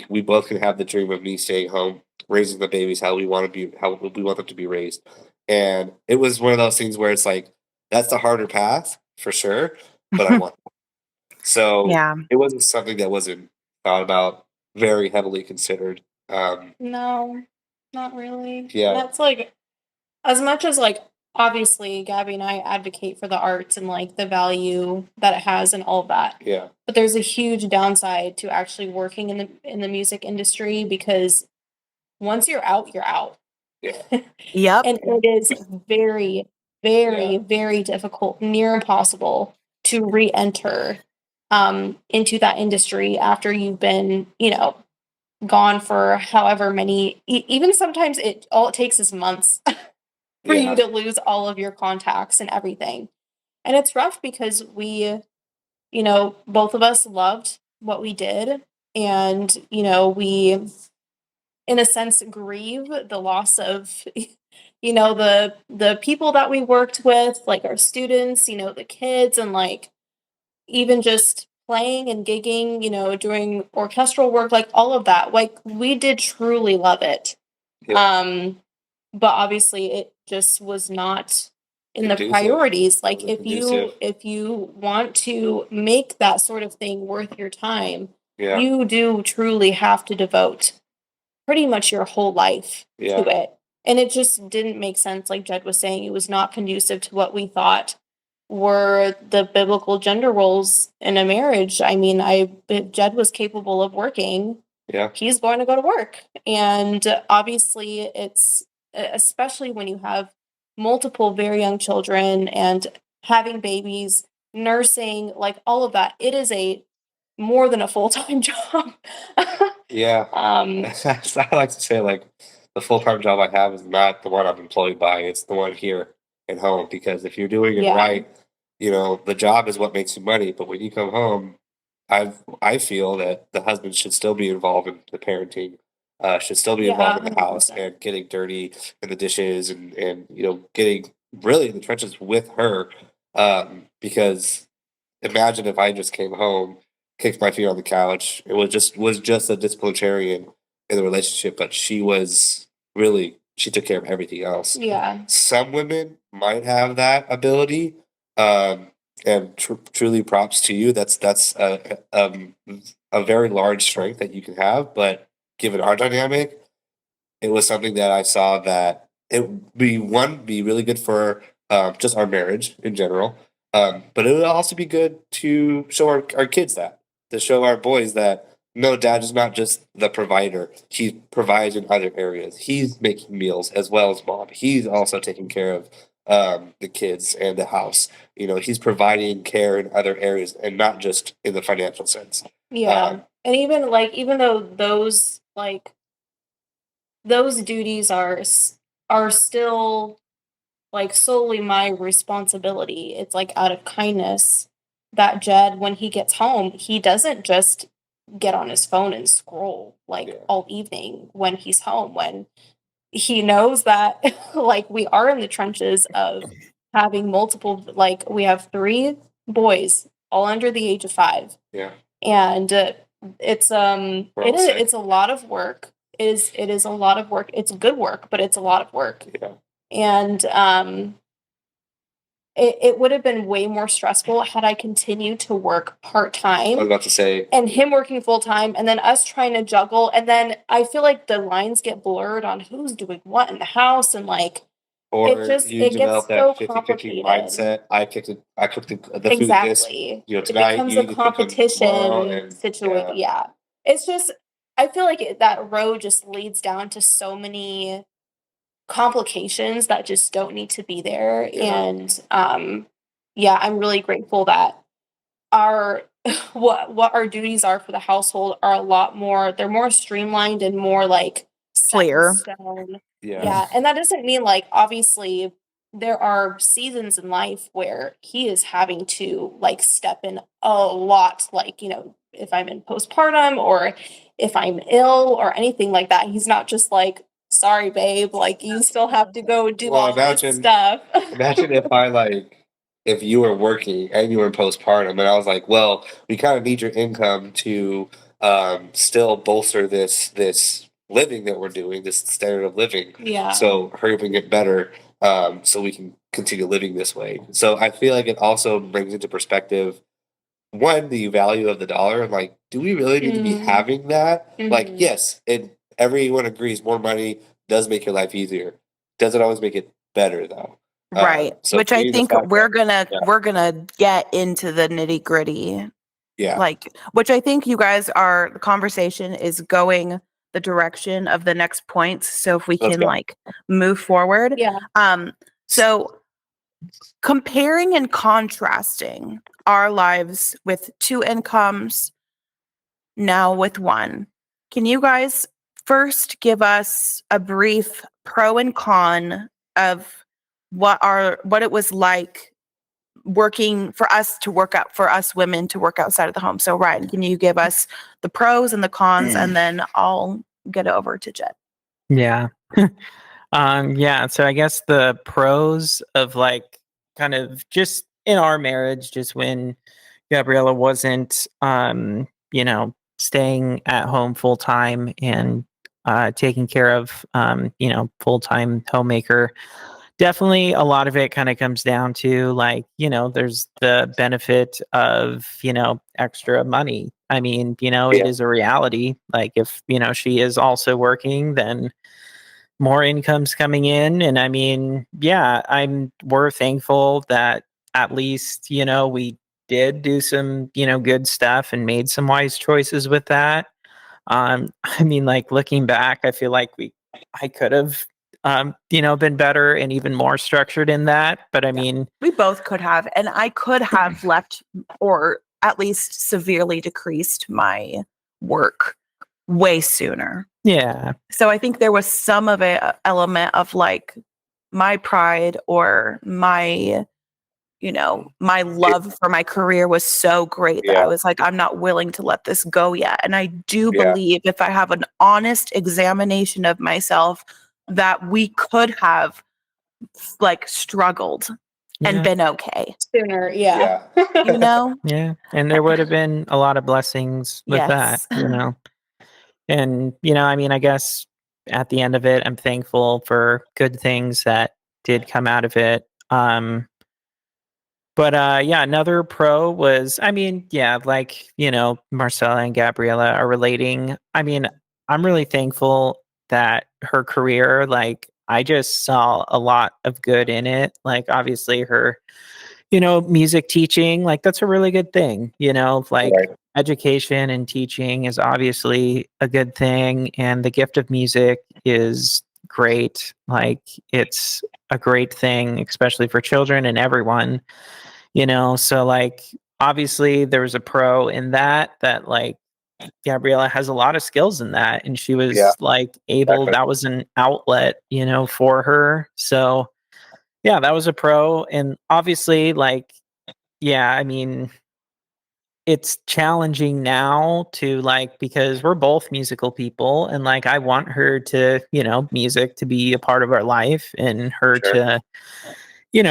S4: we both can have the dream of me staying home, raising the babies how we want to be, how we want them to be raised. And it was one of those things where it's like that's the harder path for sure, but I want. So
S2: Yeah.
S4: it wasn't something that wasn't thought about, very heavily considered.
S1: No, not really.
S4: Yeah.
S1: That's like as much as like obviously Gabby and I advocate for the arts and like the value that it has and all of that.
S4: Yeah,
S1: But there's a huge downside to actually working in the music industry because once you're out, you're out.
S4: yeah,
S2: Yep.
S1: And it is very, very,
S4: Yeah.
S1: very difficult, near impossible to re-enter into that industry after you've been, gone for however many, even sometimes all it takes is months for
S4: yeah,
S1: you to lose all of your contacts and everything. And it's rough because we, both of us loved what we did. And, we, in a sense, grieve the loss of, the people that we worked with, like our students, the kids, and like even just playing and gigging, doing orchestral work, like all of that. Like we did truly love it.
S4: yeah.
S1: But obviously it just was not in the
S4: Conducive.
S1: priorities. Like
S4: Wasn't
S1: if
S4: conducive.
S1: you want to make that sort of thing worth your time,
S4: Yeah,
S1: you do truly have to devote pretty much your whole life
S4: yeah,
S1: to it. And it just didn't make sense. Like Jed was saying, it was not conducive to what we thought were the biblical gender roles in a marriage. I mean, if Jed was capable of working,
S4: yeah,
S1: he's going to go to work. And obviously, it's especially when you have multiple very young children and having babies, nursing, like all of that, it is a more than a full-time job.
S4: yeah.
S1: um
S4: I like to say, like the full-time job I have is not the one I'm employed by. It's the one here at home, because if you're doing it
S1: Yeah.
S4: right, the job is what makes you money. But when you come home, I feel that the husband should still be involved in the parenting, should still be
S1: Yeah,
S4: involved in the house
S1: 100%.
S4: and getting dirty in the dishes, and getting really in the trenches with her. Because imagine if I just came home, kicked my feet on the couch. It was just a disciplinarian in the relationship, but she took care of everything else.
S1: Yeah.
S4: Some women might have that ability, and truly props to you. That's a very large strength that you can have. But given our dynamic, it was something that I saw that it would be really good for just our marriage in general. But it would also be good to show our kids that, to show our boys that no, dad is not just the provider. He provides in other areas. He's making meals as well as mom. He's also taking care of the kids and the house. He's providing care in other areas and not just in the financial sense.
S1: Yeah. And even though those duties are still solely my responsibility, it's out of kindness that Jed, when he gets home, he doesn't just get on his phone and scroll
S4: Yeah.
S1: all evening when he's home, when he knows that we are in the trenches of having multiple, we have 3 boys all under the age of 5.
S4: Yeah.
S1: And it's
S4: We're all sick.
S1: it's a lot of work. It is a lot of work. It's good work, but it's a lot of work.
S4: Yeah.
S1: And it would have been way more stressful had I continued to work
S4: I was
S1: part-time
S4: about to say,
S1: and him working full-time, and then us trying to juggle, and then I feel like the lines get blurred on who's doing what in the house, and
S4: or
S1: it
S4: you develop
S1: gets so
S4: that 50-50
S1: complicated.
S4: mindset. I cooked the food this,
S1: Exactly.
S4: tonight.
S1: It becomes
S4: You
S1: a
S4: need to cook them tomorrow,
S1: competition
S4: and
S1: situation. Yeah. It's just, I feel like that road just leads down to so many complications that just don't need to be there.
S4: Yeah.
S1: And yeah, I'm really grateful that our what our duties are for the household are a lot more, they're more streamlined and more set in
S2: Clear.
S1: stone.
S4: Yeah.
S1: Yeah, and that doesn't mean obviously there are seasons in life where he is having to step in a lot, if I'm in postpartum or if I'm ill or anything like that. He's not just sorry babe, you still have to go do
S4: Well,
S1: all this
S4: imagine
S1: stuff.
S4: if you were working and you were in postpartum, and I was like, well, we kind of need your income to still bolster this living that we're doing, this standard of living.
S1: Yeah.
S4: So hurry up and get better, so we can continue living this way. So I feel like it also brings into perspective, one, the value of the dollar. I'm do we really need to be
S1: Mhm.
S4: having that?
S1: Mhm.
S4: Yes, everyone agrees more money does make your life easier. Doesn't always make it better though.
S2: Right.
S4: So
S2: Which I
S4: being the
S2: think
S4: fact
S2: we're
S4: that-
S2: gonna we're gonna get into the nitty-gritty.
S4: yeah.
S2: Which I think you guys the conversation is going the direction of the next points. So if we
S4: Let's
S2: can
S4: go.
S2: move forward.
S1: Yeah.
S2: So comparing and contrasting our lives with 2 incomes, now with 1. Can you guys first give us a brief pro and con of what it was like working for us women to work outside of the home? So Ryan, can you give us the pros and the cons, and then I'll get over to Jed.
S3: Yeah. Yeah. So I guess the pros of kind of just in our marriage, just when Gabriella wasn't, staying at home full time and taking care of, full time homemaker. Definitely a lot of it kind of comes down to there's the benefit of, extra money. I mean, it is a reality. If, she is also working, then more income's coming in. And I mean, yeah, we're thankful that at least, we did do some, good stuff and made some wise choices with that. I mean, looking back, I feel like I could have, been better and even more structured in that. But I mean,
S2: We both could have, and I could have left or at least severely decreased my work way sooner.
S3: Yeah.
S2: So I think there was some of a element of like my pride or my, my love for my career was so great that
S4: Yeah.
S2: I was like, I'm not willing to let this go yet. And I do
S4: Yeah.
S2: believe if I have an honest examination of myself, that we could have like struggled and
S3: Yeah.
S2: been okay.
S1: Sooner, yeah.
S2: You know?
S3: Yeah. And there would have been a lot of blessings with that,
S2: Yes.
S3: And, I mean, I guess at the end of it, I'm thankful for good things that did come out of it. But yeah, another pro was, I mean, yeah, like, Marcella and Gabriella are relating. I mean, I'm really thankful that her career, like, I just saw a lot of good in it. Like, obviously, her, music teaching, like, that's a really good thing, like,
S4: Right.
S3: education and teaching is obviously a good thing. And the gift of music is great. Like, it's a great thing, especially for children and everyone. So like obviously there was a pro in that like Gabriella has a lot of skills in that, and she was
S4: Yeah,
S3: like able,
S4: exactly.
S3: that was an outlet, for her. So yeah, that was a pro. And obviously, like, yeah, I mean, it's challenging now to like, because we're both musical people, and like I want her to, music to be a part of our life, and her
S4: Sure.
S3: to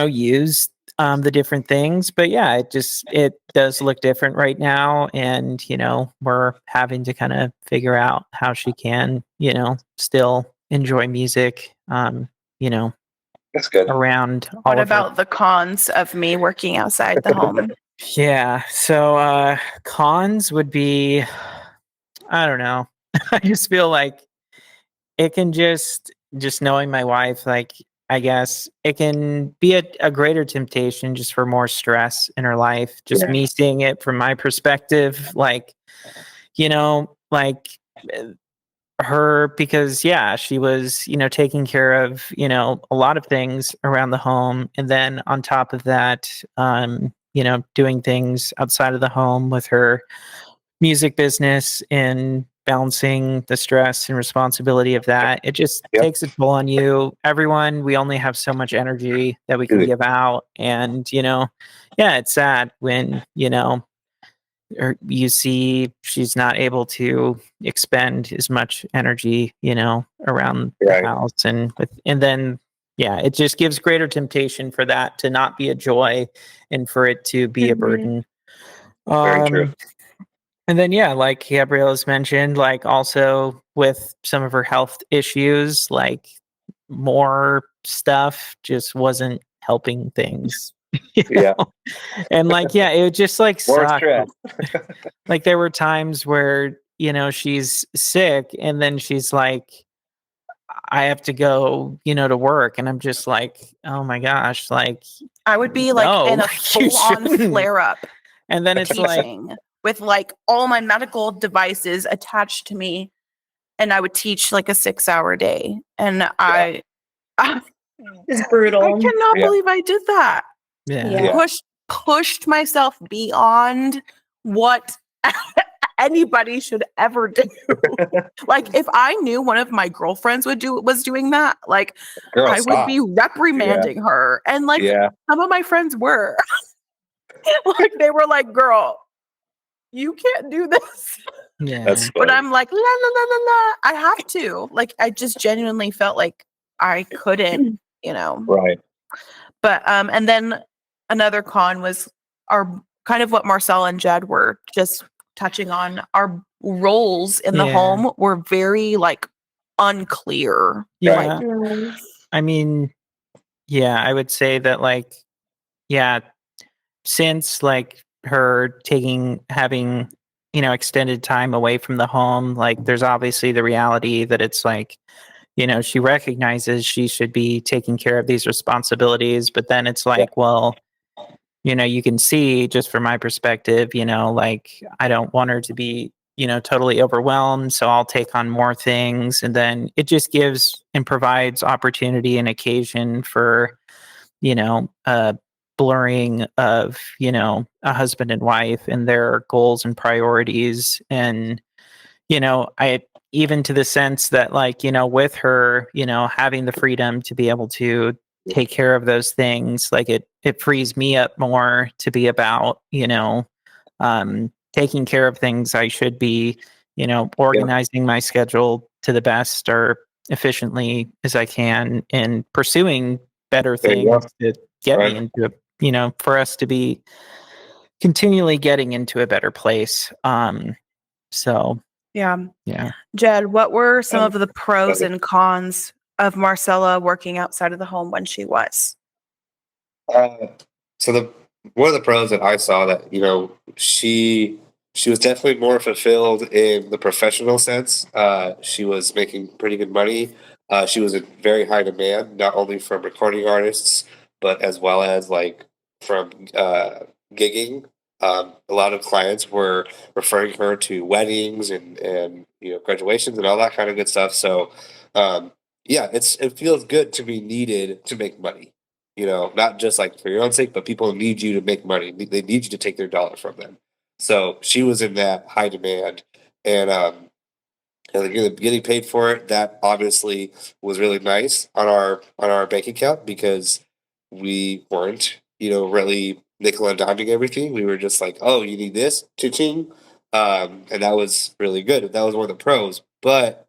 S3: use the different things. But yeah, it does look different right now. And, we're having to kind of figure out how she can, still enjoy music,
S4: That's good.
S3: around all
S2: What
S3: of her.
S2: about the cons of me working outside the home?
S3: Yeah. So cons would be, I don't know. I just feel like it can just knowing my wife, like, I guess it can be a greater temptation just for more stress in her life. Just
S4: Yeah.
S3: me seeing it from my perspective, like, like her, because yeah, she was, taking care of, a lot of things around the home. And then on top of that, doing things outside of the home with her music business and balancing the stress and responsibility of that. It just
S4: Yep.
S3: takes a toll on you. Everyone, we only have so much energy that we can
S4: Really?
S3: give out. And, yeah, it's sad when, or you see she's not able to expend as much energy, around
S4: Right.
S3: the house and then yeah, it just gives greater temptation for that to not be a joy and for it to be a
S1: Mhm.
S3: burden.
S4: Very true.
S3: And then, yeah, like Gabriella's mentioned, like also with some of her health issues, like more stuff just wasn't helping things. you
S4: Yeah.
S3: know? And like, yeah, it just like
S4: More
S3: sucked.
S4: stress.
S3: Like there were times where, she's sick and then she's like, I have to go, to work. And I'm just like, oh my gosh, like,
S2: I would be like
S3: no,
S2: in a
S3: you
S2: full-on
S3: shouldn't.
S2: flare up
S3: And then it's like,
S2: teaching with like all my medical devices attached to me, and I would teach like a 6-hour day. And I
S1: It's brutal.
S2: cannot
S4: Yeah.
S2: believe I did that.
S3: yeah.
S1: Yeah.
S2: Pushed myself beyond what anybody should ever do. Like if I knew one of my girlfriends was doing that, like
S4: Girl,
S2: I
S4: stop.
S2: would be reprimanding her. And like
S4: Yeah.
S2: some of my friends were like, they were like, girl, you can't do this.
S3: Yeah.
S4: That's
S2: But
S4: funny.
S2: I'm like, la la la la la. I have to. Like I just genuinely felt like I couldn't,
S4: Right.
S2: But and then another con was our kind of what Marcel and Jed were just touching on. Our roles in the
S3: Yeah.
S2: home were very like unclear.
S3: Yeah.
S1: Mm.
S3: I mean, yeah, I would say that like, yeah, since like her having, extended time away from the home, like there's obviously the reality that it's like, she recognizes she should be taking care of these responsibilities, but then it's like, well, you can see just from my perspective, like I don't want her to be, totally overwhelmed. So I'll take on more things. And then it just gives and provides opportunity and occasion for, blurring of, a husband and wife and their goals and priorities. And, I even to the sense that like, with her, having the freedom to be able to take care of those things, like it frees me up more to be about, taking care of things I should be, organizing my schedule to the best or efficiently as I can and pursuing better
S4: There you go.
S3: things to get me
S4: Right.
S3: into for us to be continually getting into a better place. So
S2: Yeah.
S3: yeah.
S2: Jed, what were some
S4: Um,
S2: of the pros
S4: but,
S2: and cons of Marcella working outside of the home when she was?
S4: so the one of the pros that I saw that she was definitely more fulfilled in the professional sense. She was making pretty good money. She was in very high demand, not only from recording artists, but as well as like from gigging. A lot of clients were referring her to weddings and graduations and all that kind of good stuff. So yeah, it feels good to be needed to make money. Not just like for your own sake, but people need you to make money. They need you to take their dollar from them. So she was in that high demand, and getting paid for it. That obviously was really nice on our bank account because we weren't, really nickel and diming everything. We were just like, oh, you need this, cha-ching, and that was really good. That was one of the pros. But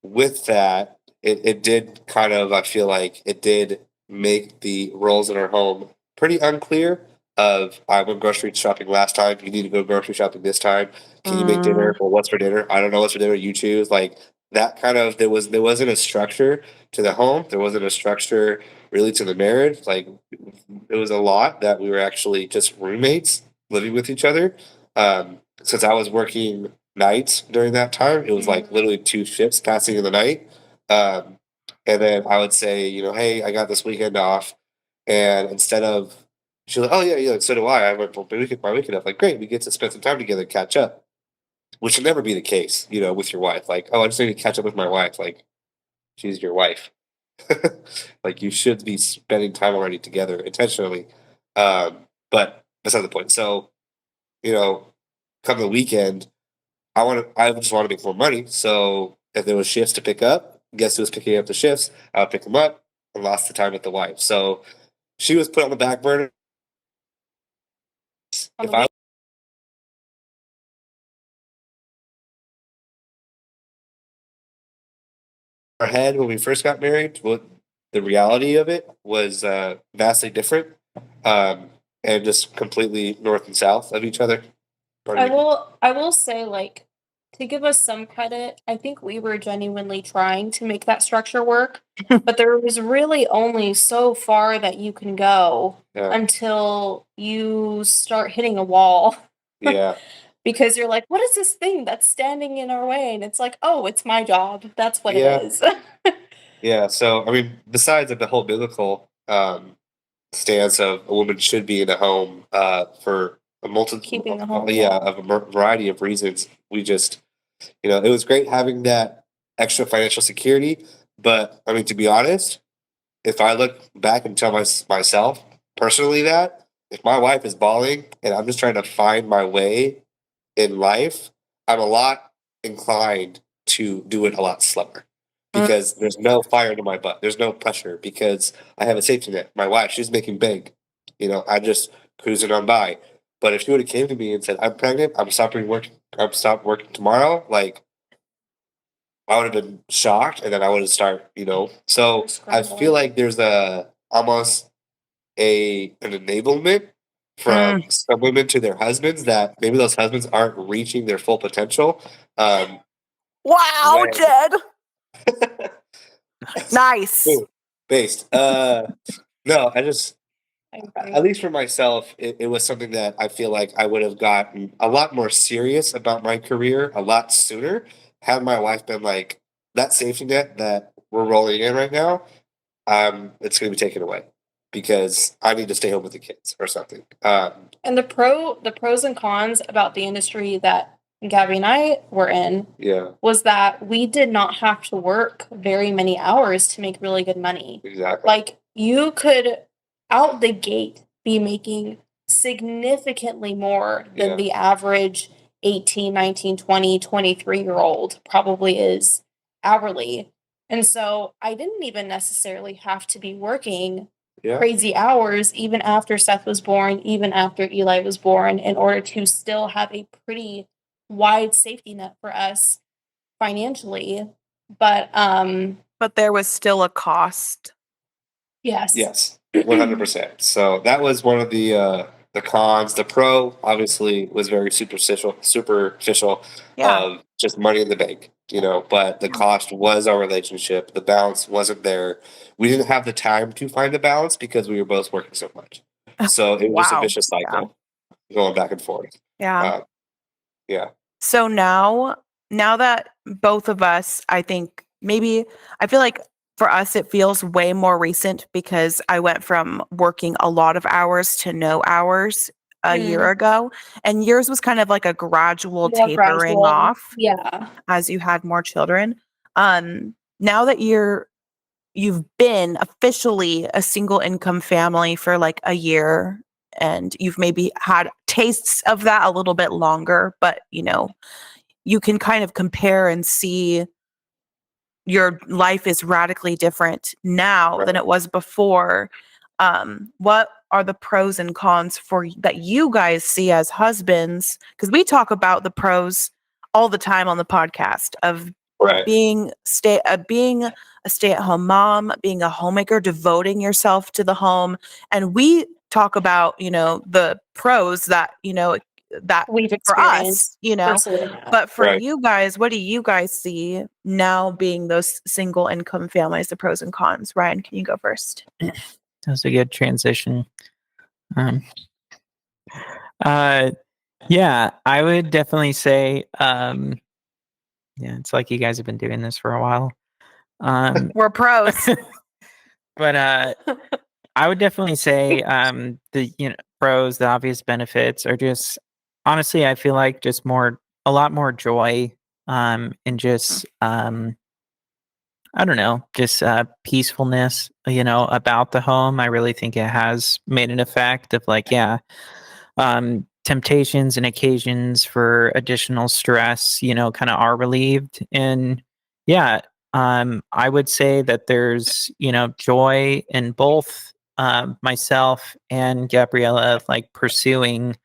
S4: with that, it did kind of, I feel like it did make the roles in our home pretty unclear. Of I went grocery shopping last time, you need to go grocery shopping this time. Can you make dinner? Well, what's for dinner? I don't know what's for dinner. You choose. Like that kind of there wasn't a structure to the home. There wasn't a structure really to the marriage. Like it was a lot that we were actually just roommates living with each other. Since I was working nights during that time, it was like literally two shifts passing in the night. Um, and then I would say, hey, I got this weekend off, and instead of she's like, oh yeah, yeah, so do I. I went for my weekend off. Like, great, we get to spend some time together, and catch up, which should never be the case, with your wife. Like, oh, I just need to catch up with my wife. Like, she's your wife. Like, you should be spending time already together intentionally. But that's not the point. So, you know, come the weekend, I just want to make more money. So if there was shifts to pick up, guess who was picking up the shifts? I would pick them up and lost the time with the wife. So she was put on the back burner.
S1: On
S4: If
S1: the
S4: I our head when we first got married, what the reality of it was vastly different, and just completely north and south of each other. Pardon me.
S1: I will say, like, to give us some credit, I think we were genuinely trying to make that structure work, but there was really only so far that you can go
S4: Yeah,
S1: until you start hitting a wall
S4: yeah,
S1: because you're like, what is this thing that's standing in our way? And it's like, oh, it's my job. That's what
S4: yeah,
S1: it is.
S4: yeah. So I mean, besides like the whole biblical stance of a woman should be in a home for a
S1: Keeping
S4: multiple,
S1: the home.
S4: yeah, of a variety of reasons. We just, it was great having that extra financial security. But I mean, to be honest, if I look back and tell myself personally that if my wife is bawling and I'm just trying to find my way in life, I'm a lot inclined to do it a lot slower because there's no fire under my butt. There's no pressure because I have a safety net. My wife, she's making bank. I just cruising on by. But if she would have came to me and said, I'm pregnant, I'm stopped working tomorrow, like I would have been shocked and then I would have started. So I feel like there's a almost an enablement from some women to their husbands that maybe those husbands aren't reaching their full potential.
S2: Wow,
S4: When
S2: Jed. Nice.
S4: Ooh, based. No, I just
S1: I agree.
S4: at least for myself, it was something that I feel like I would have gotten a lot more serious about my career a lot sooner had my wife been like that safety net that we're rolling in right now. It's going to be taken away because I need to stay home with the kids or something.
S1: And the pros and cons about the industry that Gabby and I were in
S4: Yeah,
S1: was that we did not have to work very many hours to make really good money.
S4: exactly.
S1: Like, you could out the gate be making significantly more than
S4: Yeah.
S1: the average 18, 19, 20, 23-year-old probably is hourly. And so I didn't even necessarily have to be working
S4: Yeah.
S1: crazy hours even after Seth was born, even after Eli was born, in order to still have a pretty wide safety net for us financially. But
S2: But there was still a cost.
S1: yes.
S4: Yes, 100%. So that was one of the cons. The pro obviously was very superficial
S2: Yeah.
S4: of just money in the bank, but the cost was our relationship. The balance wasn't there. We didn't have the time to find a balance because we were both working so much. So it was just a
S2: Wow.
S4: vicious cycle going back and forth.
S2: Yeah.
S4: Yeah.
S2: So now that both of us, I think I feel like for us it feels way more recent because I went from working a lot of hours to no hours a year ago, and yours was kind of like a gradual
S1: More
S2: tapering
S1: gradual.
S2: off
S1: Yeah.
S2: as you had more children. Now that you've been officially a single income family for like a year, and you've maybe had tastes of that a little bit longer, but you can kind of compare and see your life is radically different now than
S4: Right.
S2: it was before. What are the pros and cons that you guys see as husbands? Because we talk about the pros all the time on the podcast of
S4: Right.
S2: being being a stay-at-home mom, being a homemaker, devoting yourself to the home, and we talk about the pros that that
S1: We've
S2: for
S1: experienced
S2: us,
S1: personally. Yeah.
S2: but for
S4: Right.
S2: you guys, what do you guys see now being those single income families, the pros and cons? Ryan, can you go first?
S3: That was a good transition. Yeah, I would definitely say, yeah, it's like you guys have been doing this for a while.
S2: We're pros.
S3: But I would definitely say the pros, the obvious benefits are just honestly, I feel like just a lot more joy, and just I don't know, just peacefulness, about the home. I really think it has made an effect of like, yeah, temptations and occasions for additional stress, kind of are relieved. And yeah, I would say that there's, joy in both myself and Gabriella, like pursuing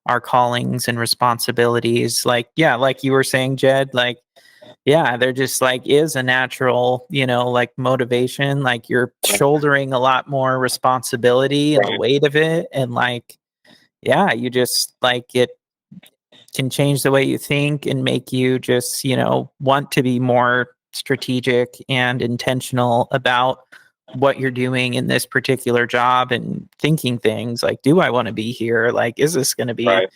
S3: our callings and responsibilities. Like, yeah, like you were saying, Jed, like, yeah, there just like is a natural, like motivation, like you're shouldering a lot more responsibility and the
S4: Right.
S3: weight of it. And like, yeah, you just like it can change the way you think and make you just, want to be more strategic and intentional about what you're doing in this particular job and thinking things like, do I want to be here? Like, is this going to be
S4: Right.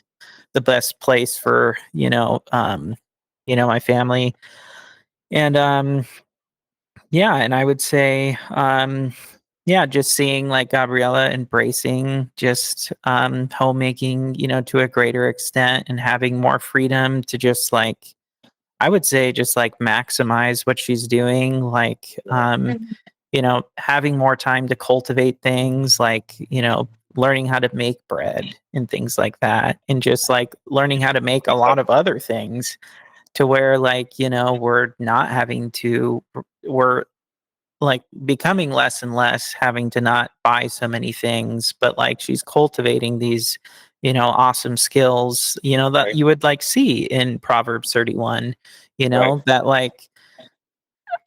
S3: the best place for, my family? And yeah, and I would say yeah, just seeing like Gabriella embracing just homemaking, to a greater extent and having more freedom to just like I would say just like maximize what she's doing, like having more time to cultivate things like, learning how to make bread and things like that, and just like learning how to make a lot of other things to where like, we're like becoming less and less having to not buy so many things, but like she's cultivating these, awesome skills, that
S4: Right.
S3: you would like see in Proverbs 31,
S4: Right.
S3: that like,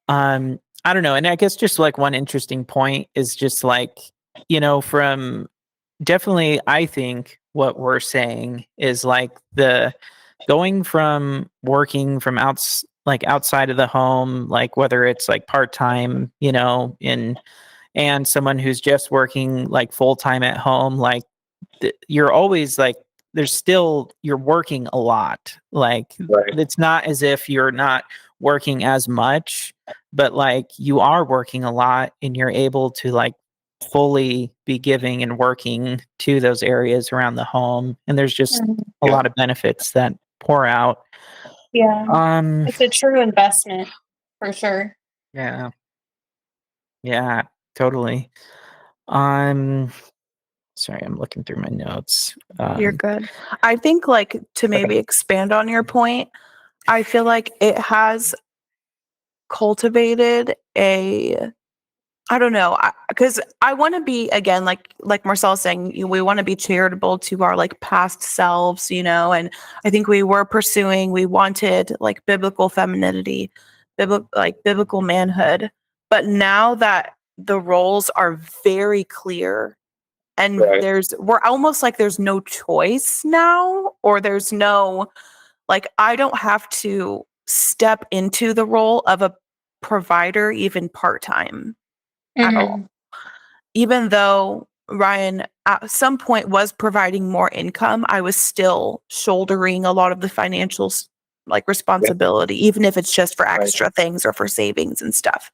S3: I don't know. And I guess just like one interesting point is just like, from definitely, I think what we're saying is like the going from working from outside of the home, like whether it's like part-time, and someone who's just working like full-time at home, like you're always like you're working a lot. Like
S4: Right.
S3: it's not as if you're not working as much, but like you are working a lot and you're able to like fully be giving and working to those areas around the home, and there's just a
S4: Yeah.
S3: lot of benefits that pour out.
S1: Yeah. It's a true investment for sure.
S3: Yeah, totally. Um Sorry, I'm looking through my notes.
S2: You're good. I think, like, to maybe expand on your point, I feel like it has cultivated I don't know, because I want to be, again, like Marcel saying, we want to be charitable to our like past selves, and I think we wanted like biblical femininity, biblical manhood, but now that the roles are very clear and
S4: Right.
S2: we're almost like there's no choice now, or there's no, like, I don't have to step into the role of a provider even part-time at all.
S1: Mhm.
S2: Even though Ryan at some point was providing more income, I was still shouldering a lot of the like responsibility, even if it's just for
S4: Right.
S2: extra things or for savings and stuff.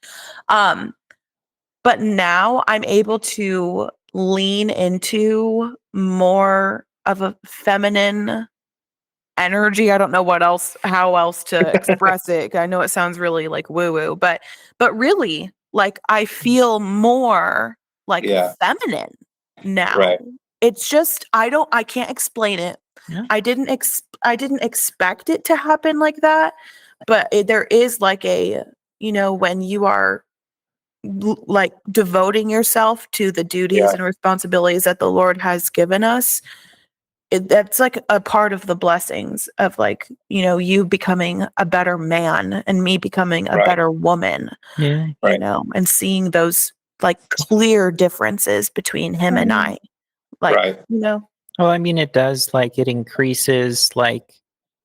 S2: But now I'm able to lean into more of a feminine energy. I don't know how else to express it. I know it sounds really like woo woo, but really, like, I feel more like
S4: Yeah.
S2: feminine now.
S4: Right.
S2: It's just I can't explain it.
S3: Yeah.
S2: I didn't expect it to happen like that, but there is like a, when you are like devoting yourself to the duties
S4: Yeah.
S2: and responsibilities that the Lord has given us, that's like a part of the blessings of, like, you becoming a better man and me becoming a
S4: Right.
S2: better woman,
S3: Yeah.
S4: Right.
S2: and seeing those like clear differences between him and
S1: Mhm.
S2: I, like,
S4: Right.
S3: Well, I mean, it does, like, it increases like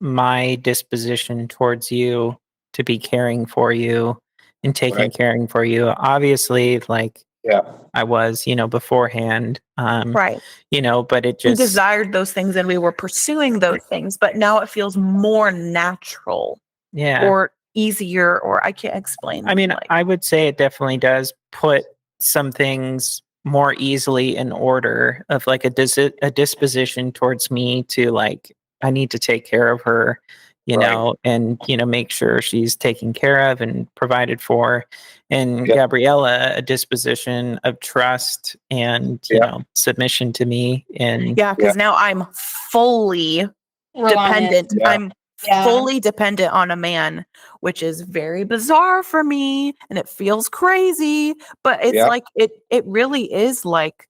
S3: my disposition towards you to be caring for you and taking
S4: Right.
S3: caring for you. Obviously, like,
S4: Yeah.
S3: I was, beforehand.
S2: right.
S3: But it
S2: We
S3: just
S2: desired those things and we were pursuing those things, but now it feels more natural
S3: yeah.
S2: or easier, or I can't explain.
S3: I mean,
S2: like,
S3: I would say it definitely does put some things more easily in order of like a disposition towards me to, like, I need to take care of her,
S4: Right.
S3: and make sure she's taken care of and provided for. And
S4: Yeah.
S3: Gabriella, a disposition of trust and
S4: Yeah.
S3: submission to me. And
S2: yeah, because now I'm fully
S1: Reliant.
S2: dependent.
S4: Yeah.
S2: I'm
S1: Yeah.
S2: fully dependent on a man, which is very bizarre for me and it feels crazy, but it's
S4: Yeah.
S2: like it really is like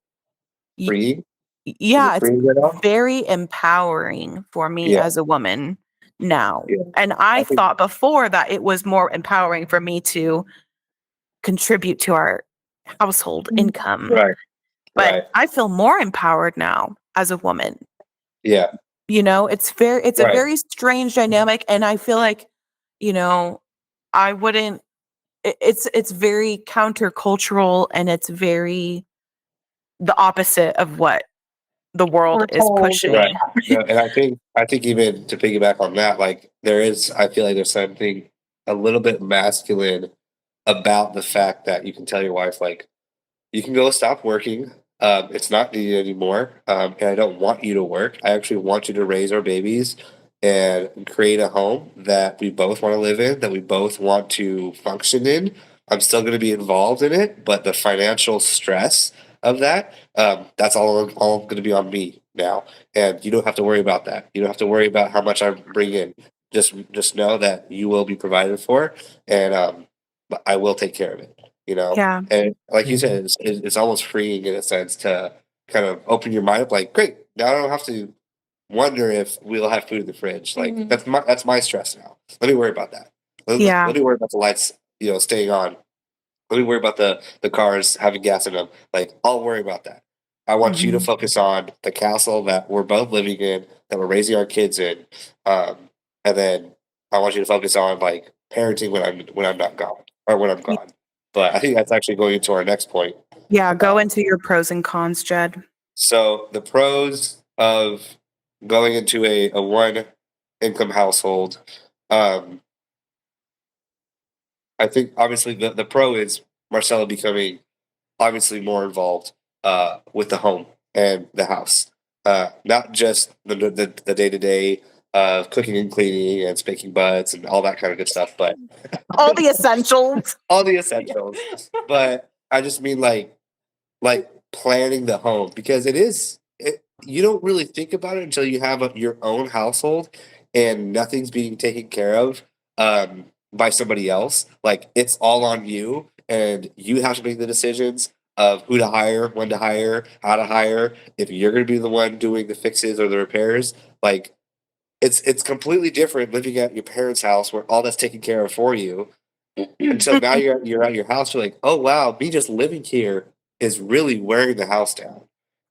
S4: Freeing. Is
S2: yeah,
S4: it
S2: it's
S4: freeing at all?
S2: very empowering for me
S4: Yeah.
S2: as a woman now.
S4: Yeah.
S2: And I
S4: I think-
S2: thought before that it was more empowering for me to contribute to our household
S1: Mhm.
S2: income.
S4: Right.
S2: But
S4: Right.
S2: I feel more empowered now as a woman.
S4: Yeah.
S2: It's a
S4: Right.
S2: very strange dynamic, and I feel like, I wouldn't it's very countercultural, and it's very the opposite of what the world
S1: We're
S2: is
S1: told.
S2: pushing.
S4: Right. No, and I think even to piggyback on that, like, I feel like there's something a little bit masculine about the fact that you can tell your wife, like, you can go stop working. It's not needed anymore. And I don't want you to work. I actually want you to raise our babies and create a home that we both want to live in, that we both want to function in. I'm still going to be involved in it, but the financial stress of that, that's all going to be on me now. And you don't have to worry about that. You don't have to worry about how much I bring in. Just know that you will be provided for, and but I will take care of it.
S2: Yeah.
S4: And like you
S3: Mhm.
S4: said, it's almost freeing in a sense to kind of open your mind up. Like, great, now I don't have to wonder if we'll have food in the fridge. Like,
S1: Mhm.
S4: that's my stress now. Let me worry about that.
S2: Yeah.
S4: Let me worry about the lights, staying on. Let me worry about the cars having gas in them. Like, I'll worry about that. I want you to
S2: Mhm.
S4: focus on the castle that we're both living in, that we're raising our kids in, and then I want you to focus on, like, parenting when I'm not gone, or when I'm
S2: Y-
S4: gone. But I think that's actually going into our next point.
S2: Yeah, go into your pros and cons, Jed.
S4: So the pros of going into a one income household, um, I think obviously the pro is Marcella becoming obviously more involved with the home and the house, not just the day to day of cooking and cleaning and spanking butts and all that kind of good stuff, but
S2: All the essentials.
S4: all the essentials. But I just mean like planning the home, because you don't really think about it until you have your own household and nothing's being taken care of by somebody else. Like, it's all on you, and you have to make the decisions of who to hire, when to hire, how to hire. If you're going to be the one doing the fixes or the repairs, like, it's completely different living at your parents' house where all that's taken care of for you. Until now you're at your house, you're like, oh wow, me just living here is really wearing the house down.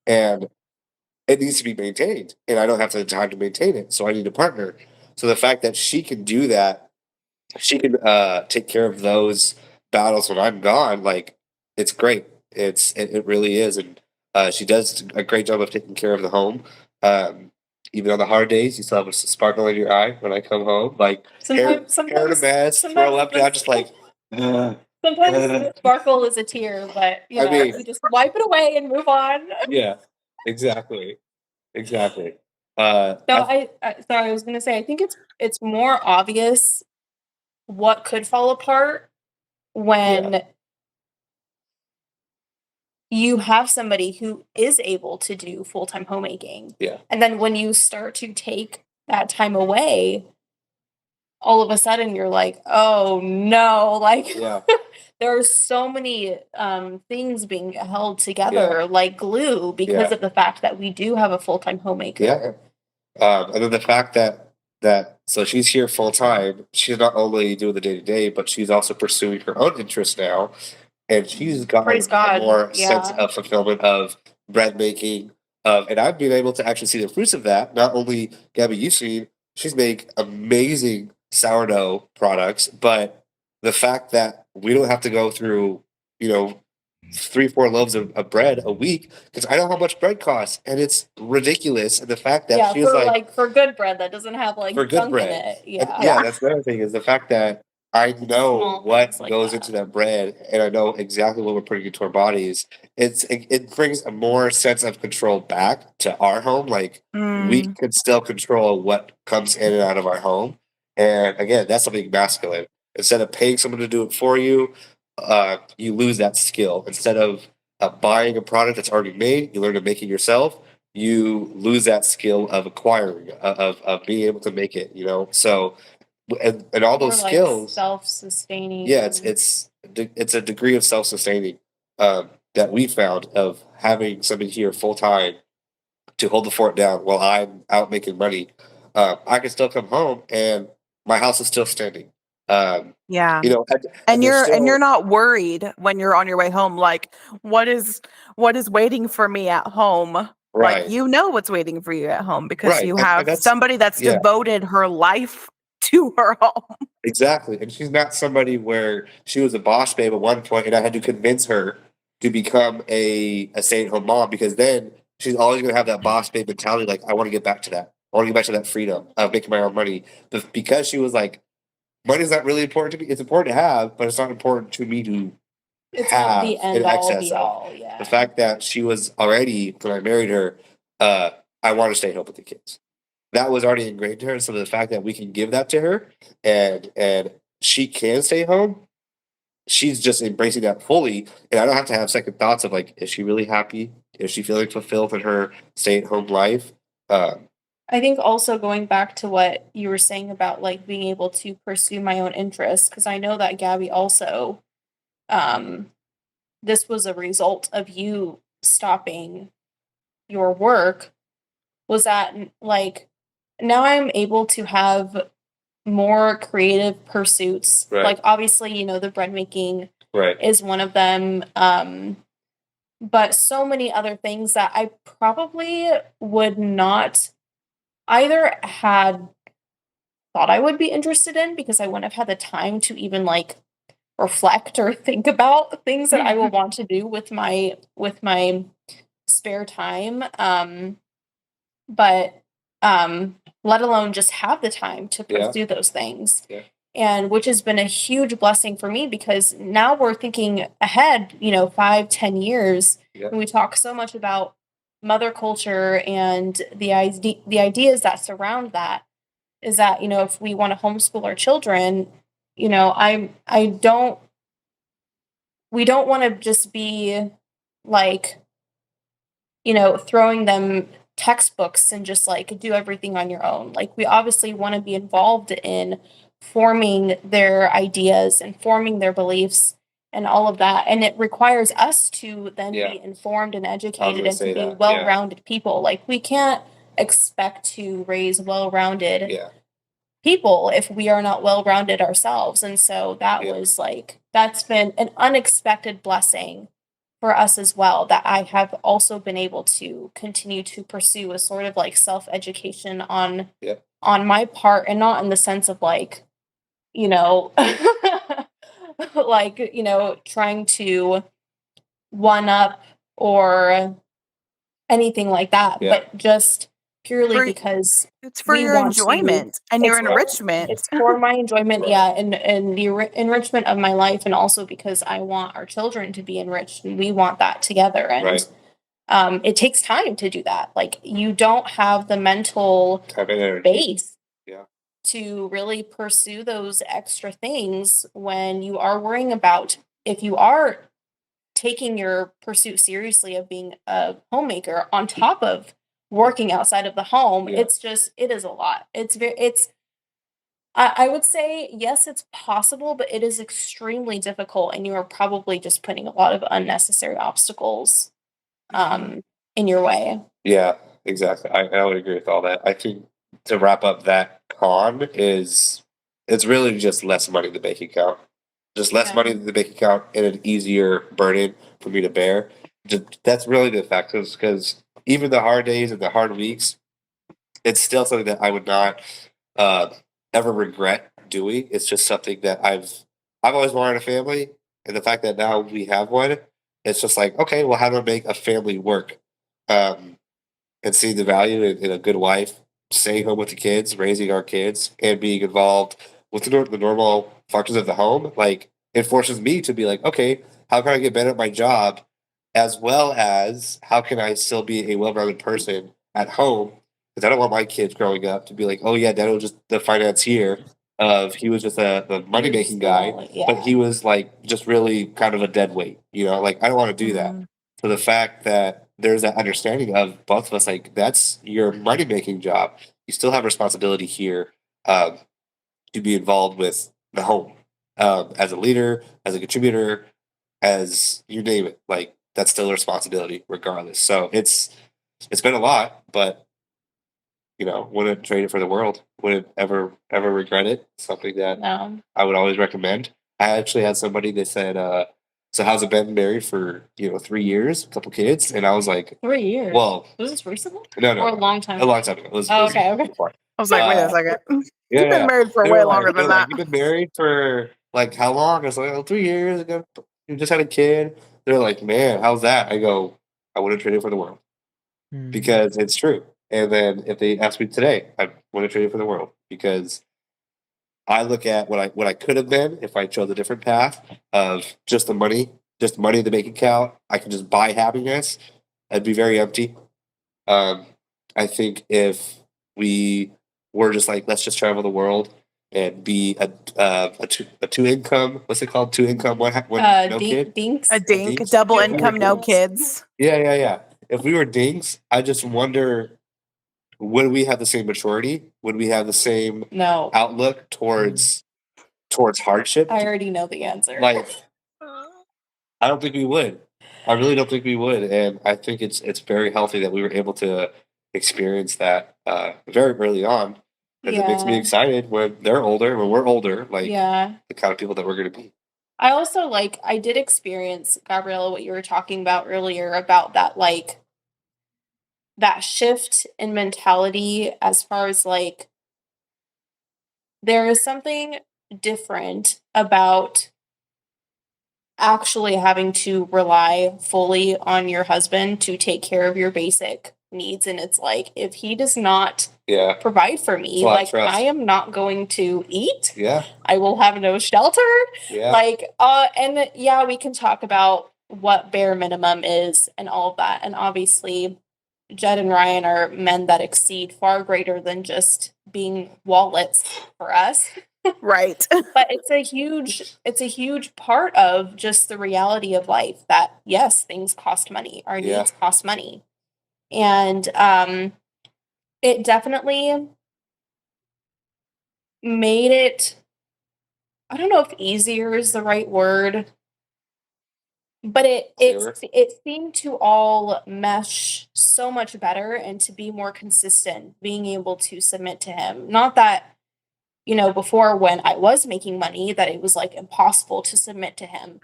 S4: And it needs to be maintained. And I don't have the time to maintain it. So I need a partner. So the fact that she can do that, she can take care of those battles when I'm gone, like, it's great. It really is. And she does a great job of taking care of the home. Even on the hard days, you still have a sparkle in your eye when I come home. Like, hair in a
S1: Sometimes,
S4: mess, throw up, I'm just like,
S1: sometimes the sparkle is a tear, but
S4: I mean,
S1: we just wipe it away and move on.
S4: yeah, exactly. Exactly.
S1: So sorry, I was gonna say, I think it's more obvious what could fall apart when you have somebody who is able to do full-time homemaking.
S4: Yeah.
S1: And then when you start to take that time away, all of a sudden you're like, oh no, like
S4: Yeah.
S1: there are so many things being held together like glue because of the fact that we do have a full-time homemaker.
S4: Yeah. And then the fact that so she's here full time. She's not only doing the day to day, but she's also pursuing her own interests now, and she's gotten
S1: Praise God.
S4: a more sense of fulfillment of bread making. And I've been able to actually see the fruits of that. Not only Gabby, you've seen she's made amazing sourdough products, but the fact that we don't have to go through, 3-4 loaves of bread a week, because I know how much bread costs, and it's ridiculous. And the fact that she was
S1: for good bread that doesn't have like
S4: for good
S1: junk
S4: bread.
S1: in it.
S4: And that's the other thing, is the fact that I know
S1: Small
S4: what
S1: things like
S4: goes
S1: that.
S4: into that bread, and I know exactly what we're putting into our bodies. It brings a more sense of control back to our home. Like, we can still control what comes in and out of our home. And again, that's something masculine. Instead of paying someone to do it for you, you lose that skill. Instead of buying a product that's already made, you learn to make it yourself. You lose that skill of acquiring, of being able to make it. So, and all those
S1: More like
S4: skills,
S1: self-sustaining.
S4: yeah, it's a degree of self-sustaining that we found, of having somebody here full time to hold the fort down while I'm out making money. I can still come home and my house is still standing.
S2: Yeah.
S4: And
S2: And
S4: there's
S2: you're
S4: still,
S2: not worried when you're on your way home, like, what is waiting for me at home? Like,
S4: right,
S2: you know what's waiting for you at home because
S4: right,
S2: you
S4: and
S2: have
S4: that's,
S2: somebody that's
S4: yeah,
S2: devoted her life to her home.
S4: exactly. And she's not somebody where she was a boss babe at one point, and I had to convince her to become a stay-at-home mom, because then she's always going to have that boss babe mentality. Like, I want to get back to that. I want to get back to that freedom of making my own money. But because she was like, money's not really important to me. It's important to have, but it's not important to me to
S1: It's not
S4: have
S1: the
S4: in
S1: end all
S4: excess
S1: be
S4: of.
S1: all. Yeah.
S4: The fact that she was already, when I married her, I want to stay home with the kids. That was already ingrained to her. So the fact that we can give that to her, and she can stay home, she's just embracing that fully. And I don't have to have second thoughts of like, is she really happy? Is she feeling fulfilled in her stay-at-home life?
S1: I think also going back to what you were saying about like being able to pursue my own interests, because I know that Gabby also, this was a result of you stopping your work, was that like now I'm able to have more creative pursuits.
S4: Right.
S1: Like obviously, the bread making
S4: Right.
S1: is one of them. But so many other things that I probably would not either had thought I would be interested in, because I wouldn't have had the time to even like reflect or think about things that I will want to do with my spare time. But let alone just have the time to pursue those things.
S4: Yeah.
S1: And which has been a huge blessing for me, because now we're thinking ahead, 5-10 years.
S4: Yeah.
S1: And we talk so much about mother culture and the ideas that surround that, is that, if we want to homeschool our children, we don't want to just be like throwing them textbooks and just like do everything on your own. Like we obviously want to be involved in forming their ideas and forming their beliefs and all of that. And it requires us to then
S4: Yeah.
S1: be informed and
S4: I was
S1: educated
S4: gonna
S1: and
S4: say
S1: to be
S4: that, yeah.
S1: well-rounded people. Like we can't expect to raise well-rounded
S4: Yeah.
S1: people if we are not well-rounded ourselves. And so that
S4: Yeah.
S1: was like, that's been an unexpected blessing for us as well, that I have also been able to continue to pursue a sort of like self-education on
S4: Yep.
S1: on my part, and not in the sense of like, like, trying to one up or anything like that,
S4: Yeah.
S1: but just purely
S2: For-
S1: because
S2: It's for
S1: we
S2: your
S1: want to-
S2: enjoyment and your
S1: it's for-
S2: enrichment.
S1: it's for my enjoyment,
S4: Right.
S1: yeah, and the enrichment of my life, and also because I want our children to be enriched, and we want that together. And
S4: Right.
S1: it takes time to do that. Like you don't have the mental
S4: Time and energy.
S1: base
S4: Yeah.
S1: to really pursue those extra things when you are worrying about, if you are taking your pursuit seriously of being a homemaker on top of working outside of the home.
S4: Yeah.
S1: It is a lot. I would say, yes, it's possible, but it is extremely difficult, and you are probably just putting a lot of unnecessary obstacles in your way.
S4: Yeah, exactly. I would agree with all that. I think to wrap up that con is it's really just less money in the bank account. Just less
S1: Yeah.
S4: money in the bank account and an easier burden for me to bear. That's really the fact, because even the hard days and the hard weeks, it's still something that I would not ever regret doing. It's just something that I've always wanted a family, and the fact that now we have one, it's just like, okay, well, how do I make a family work? And see the value in a good wife, staying home with the kids, raising our kids, and being involved with the normal functions of the home. Like it forces me to be like, okay, how can I get better at my job, as well as how can I still be a well-rounded person at home? Because I don't want my kids growing up to be like, oh yeah, Dad was just the financier. He was just the money making guy,
S1: Yeah.
S4: but he was like just really kind of a dead weight. Like I don't want to do that.
S2: Mhm.
S4: So the fact that there's that understanding of both of us, like that's your money making job. You still have responsibility here to be involved with the home as a leader, as a contributor, as you name it. Like that's still a responsibility regardless. So it's been a lot, but wouldn't trade it for the world. Wouldn't ever regret it. Something that
S1: No.
S4: I would always recommend. I actually had somebody that said, so how's it been married for 3 years, a couple kids? And I was like,
S1: 3 years.
S4: well,
S1: Was this recently?
S4: no,
S1: Or a long time
S4: a long time ago. It was,
S1: Oh, okay.
S4: before.
S2: I was like, wait a
S4: Uh,
S2: second.
S4: Yeah,
S2: You've been
S4: yeah.
S2: married for
S4: They
S2: way
S4: were like-
S2: longer
S4: they
S2: than
S4: were like,
S2: that.
S4: You've been married for like how long? I was like, 3 years ago. You just had a kid. They're like, man, how's that? I go, I wouldn't trade it for the world, because it's true. And then if they ask me today, I wouldn't trade it for the world, because I look at what I could have been if I chose a different path of just money in the bank account. I can just buy happiness. I'd be very empty. I think if we were just like, let's just travel the world and be a two income, what's it called? 2 income, one no kid?
S1: Dinks.
S2: A dink,
S4: dinks?
S2: double
S4: Yeah.
S2: income, no kids.
S4: Yeah. If we were dinks, I just wonder, would we have the same maturity? Would we have the same
S1: No.
S4: outlook towards hardship?
S1: I already know the answer.
S4: Like, I don't think we would. I really don't think we would, and I think it's very healthy that we were able to experience that very early on, because it makes me
S1: Yeah.
S4: excited when they're older, when we're older, like
S1: Yeah.
S4: the kind of people that we're going to be.
S1: I also I did experience, Gabriella, what you were talking about earlier about that, like, that shift in mentality, as far as like, there is something different about actually having to rely fully on your husband to take care of your basic needs. And it's like, if he does not
S4: Yeah,
S1: provide for me,
S4: It's a lot of
S1: like,
S4: trust.
S1: I am not going to eat.
S4: yeah,
S1: I will have no shelter.
S4: yeah.
S1: Like, and yeah, we can talk about what bare minimum is and all of that. And obviously, Jed and Ryan are men that exceed far greater than just being wallets for us.
S2: Right.
S1: But it's a huge part of just the reality of life that, yes, things cost money. Our
S4: Yeah.
S1: needs cost money. And it definitely made it, I don't know if easier is the right word, but
S4: Clearer.
S1: it seemed to all mesh so much better and to be more consistent, being able to submit to him. Not that, before when I was making money, that it was like impossible to submit to him.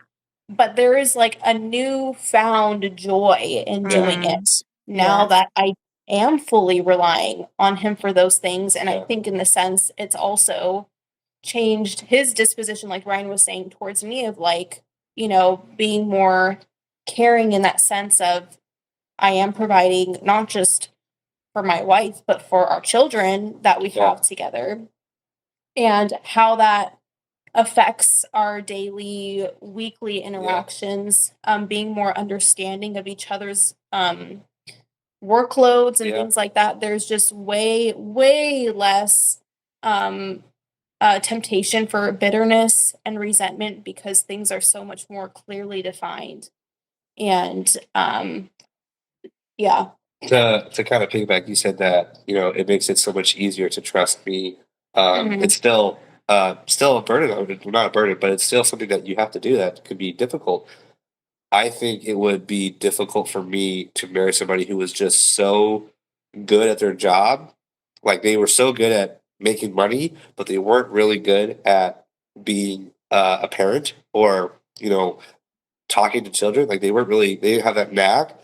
S1: But there is like a newfound joy in doing
S2: Mm,
S1: it now
S2: yes.
S1: that I am fully relying on him for those things. And I
S4: Yeah.
S1: think in the sense it's also changed his disposition, like Ryan was saying, towards me of like, being more caring in that sense of I am providing not just for my wife, but for our children that we
S4: Yeah.
S1: have together, and how that affects our daily, weekly interactions, being more understanding of each other's workloads and
S4: Yeah.
S1: things like that. There's just way, way less um, temptation for bitterness and resentment because things are so much more clearly defined. And yeah.
S4: To kind of piggyback, you said that it makes it so much easier to trust me.
S1: Mhm.
S4: It's still a burden. Well, not a burden, but it's still something that you have to do that could be difficult. I think it would be difficult for me to marry somebody who was just so good at their job. Like they were so good at making money, but they weren't really good at being a parent or, talking to children. Like they didn't have that knack.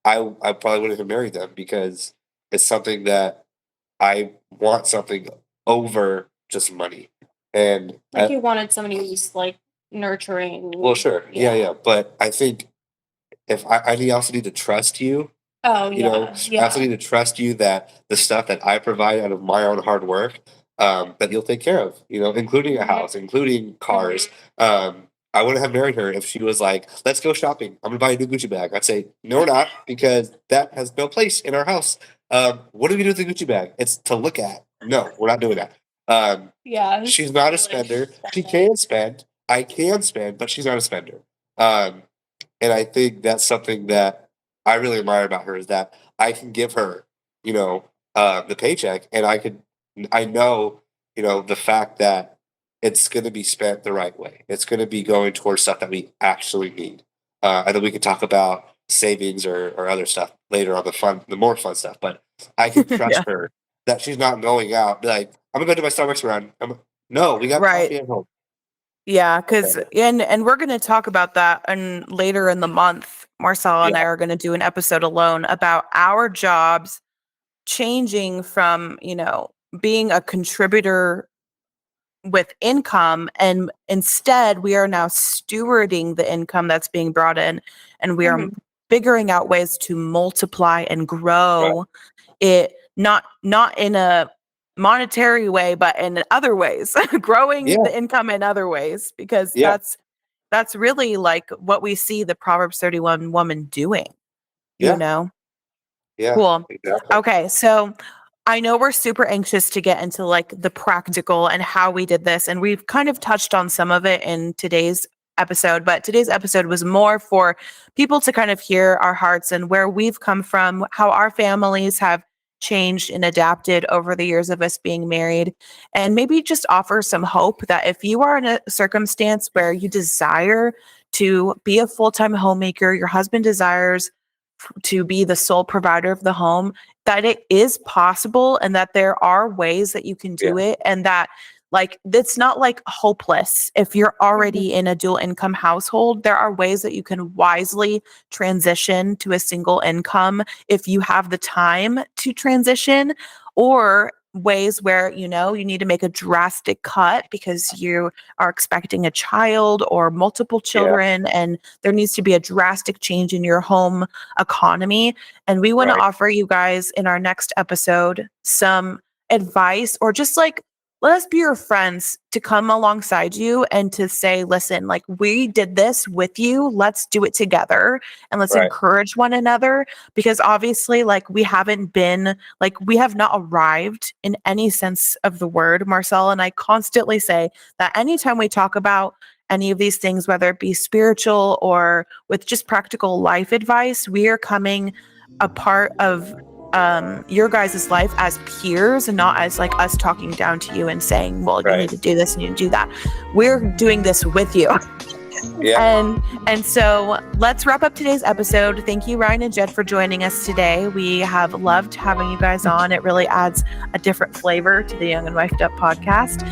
S4: I probably wouldn't have married them because it's something that I want something over just money. And
S1: Like you wanted somebody who's like nurturing.
S4: well, sure, yeah. But I think if I also need to trust you.
S1: Oh
S4: I also need to trust you that the stuff that I provide out of my own hard work, that you'll take care of. Including a
S1: Mhm.
S4: house, including cars. I wouldn't have married her if she was like, "Let's go shopping. I'm gonna buy a new Gucci bag." I'd say, "No, we're not, because that has no place in our house." What do we do with the Gucci bag? It's to look at. No, we're not doing that.
S1: Yeah.
S4: She's not a
S1: Like,
S4: spender. She
S1: spend it.
S4: can spend. I can spend, but she's not a spender. Um, and I think that's something that I really admire about her is that I can give her, the paycheck, and I know, the fact that it's going to be spent the right way. It's going to be going towards stuff that we actually need, and then we can talk about savings or other stuff later on the more fun stuff. But I can trust
S2: Yeah.
S4: her that she's not going out be like, I'm gonna go do my Starbucks run. No, we got
S2: Right.
S4: coffee at home.
S2: Yeah, because and we're going to talk about that and later in the month. Marcella and I
S4: Yeah,
S2: are going to do an episode alone about our jobs changing from, being a contributor with income, and instead we are now stewarding the income that's being brought in, and we are
S1: Mhm.
S2: figuring out ways to multiply and
S4: right.
S2: grow it, not in a monetary way, but in other ways, growing
S4: Yeah,
S2: the income in other ways, because
S4: yeah,
S2: that's really like what we see the Proverbs 31 woman doing, you
S4: yeah,
S2: know?
S4: yeah,
S2: Cool.
S4: exactly.
S2: Okay, so I know we're super anxious to get into like the practical and how we did this, and we've kind of touched on some of it in today's episode, but today's episode was more for people to kind of hear our hearts and where we've come from, how our families have changed and adapted over the years of us being married, and maybe just offer some hope that if you are in a circumstance where you desire to be a full-time homemaker, your husband desires to be the sole provider of the home, that it is possible and that there are ways that you can
S4: Yeah,
S2: do it, and that like it's not like hopeless. If you're
S1: Mhm.
S2: already in a dual income household, there are ways that you can wisely transition to a single income if you have the time to transition, or ways where you need to make a drastic cut because you are expecting a child or multiple
S4: yeah,
S2: children, and there needs to be a drastic change in your home economy. And we want to
S4: right.
S2: offer you guys in our next episode some advice, or just like, let us be your friends to come alongside you and to say, listen, like we did this with you. Let's do it together and let's
S4: Right.
S2: encourage one another, because obviously, like we have not arrived in any sense of the word. Marcel and I constantly say that anytime we talk about any of these things, whether it be spiritual or with just practical life advice, we are coming a part of your guys' life as peers and not as like us talking down to you and saying, well, you
S4: Right.
S2: need to do this and you need to do that. We're doing this with you.
S4: Yeah.
S2: And so let's wrap up today's episode. Thank you, Ryan and Jed, for joining us today. We have loved having you guys on. It really adds a different flavor to the Young and Wifed Up podcast.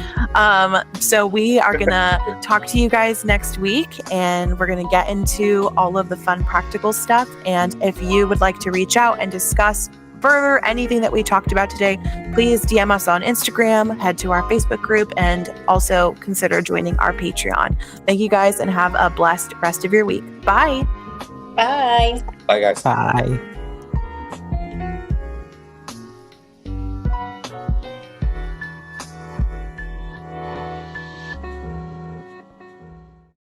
S2: So we are going to talk to you guys next week, and we're going to get into all of the fun practical stuff. And if you would like to reach out and discuss further anything that we talked about today, please DM us on Instagram, head to our Facebook group, and also consider joining our Patreon. Thank you guys and have a blessed rest of your week. Bye.
S1: Bye.
S4: Bye, guys.
S3: Bye.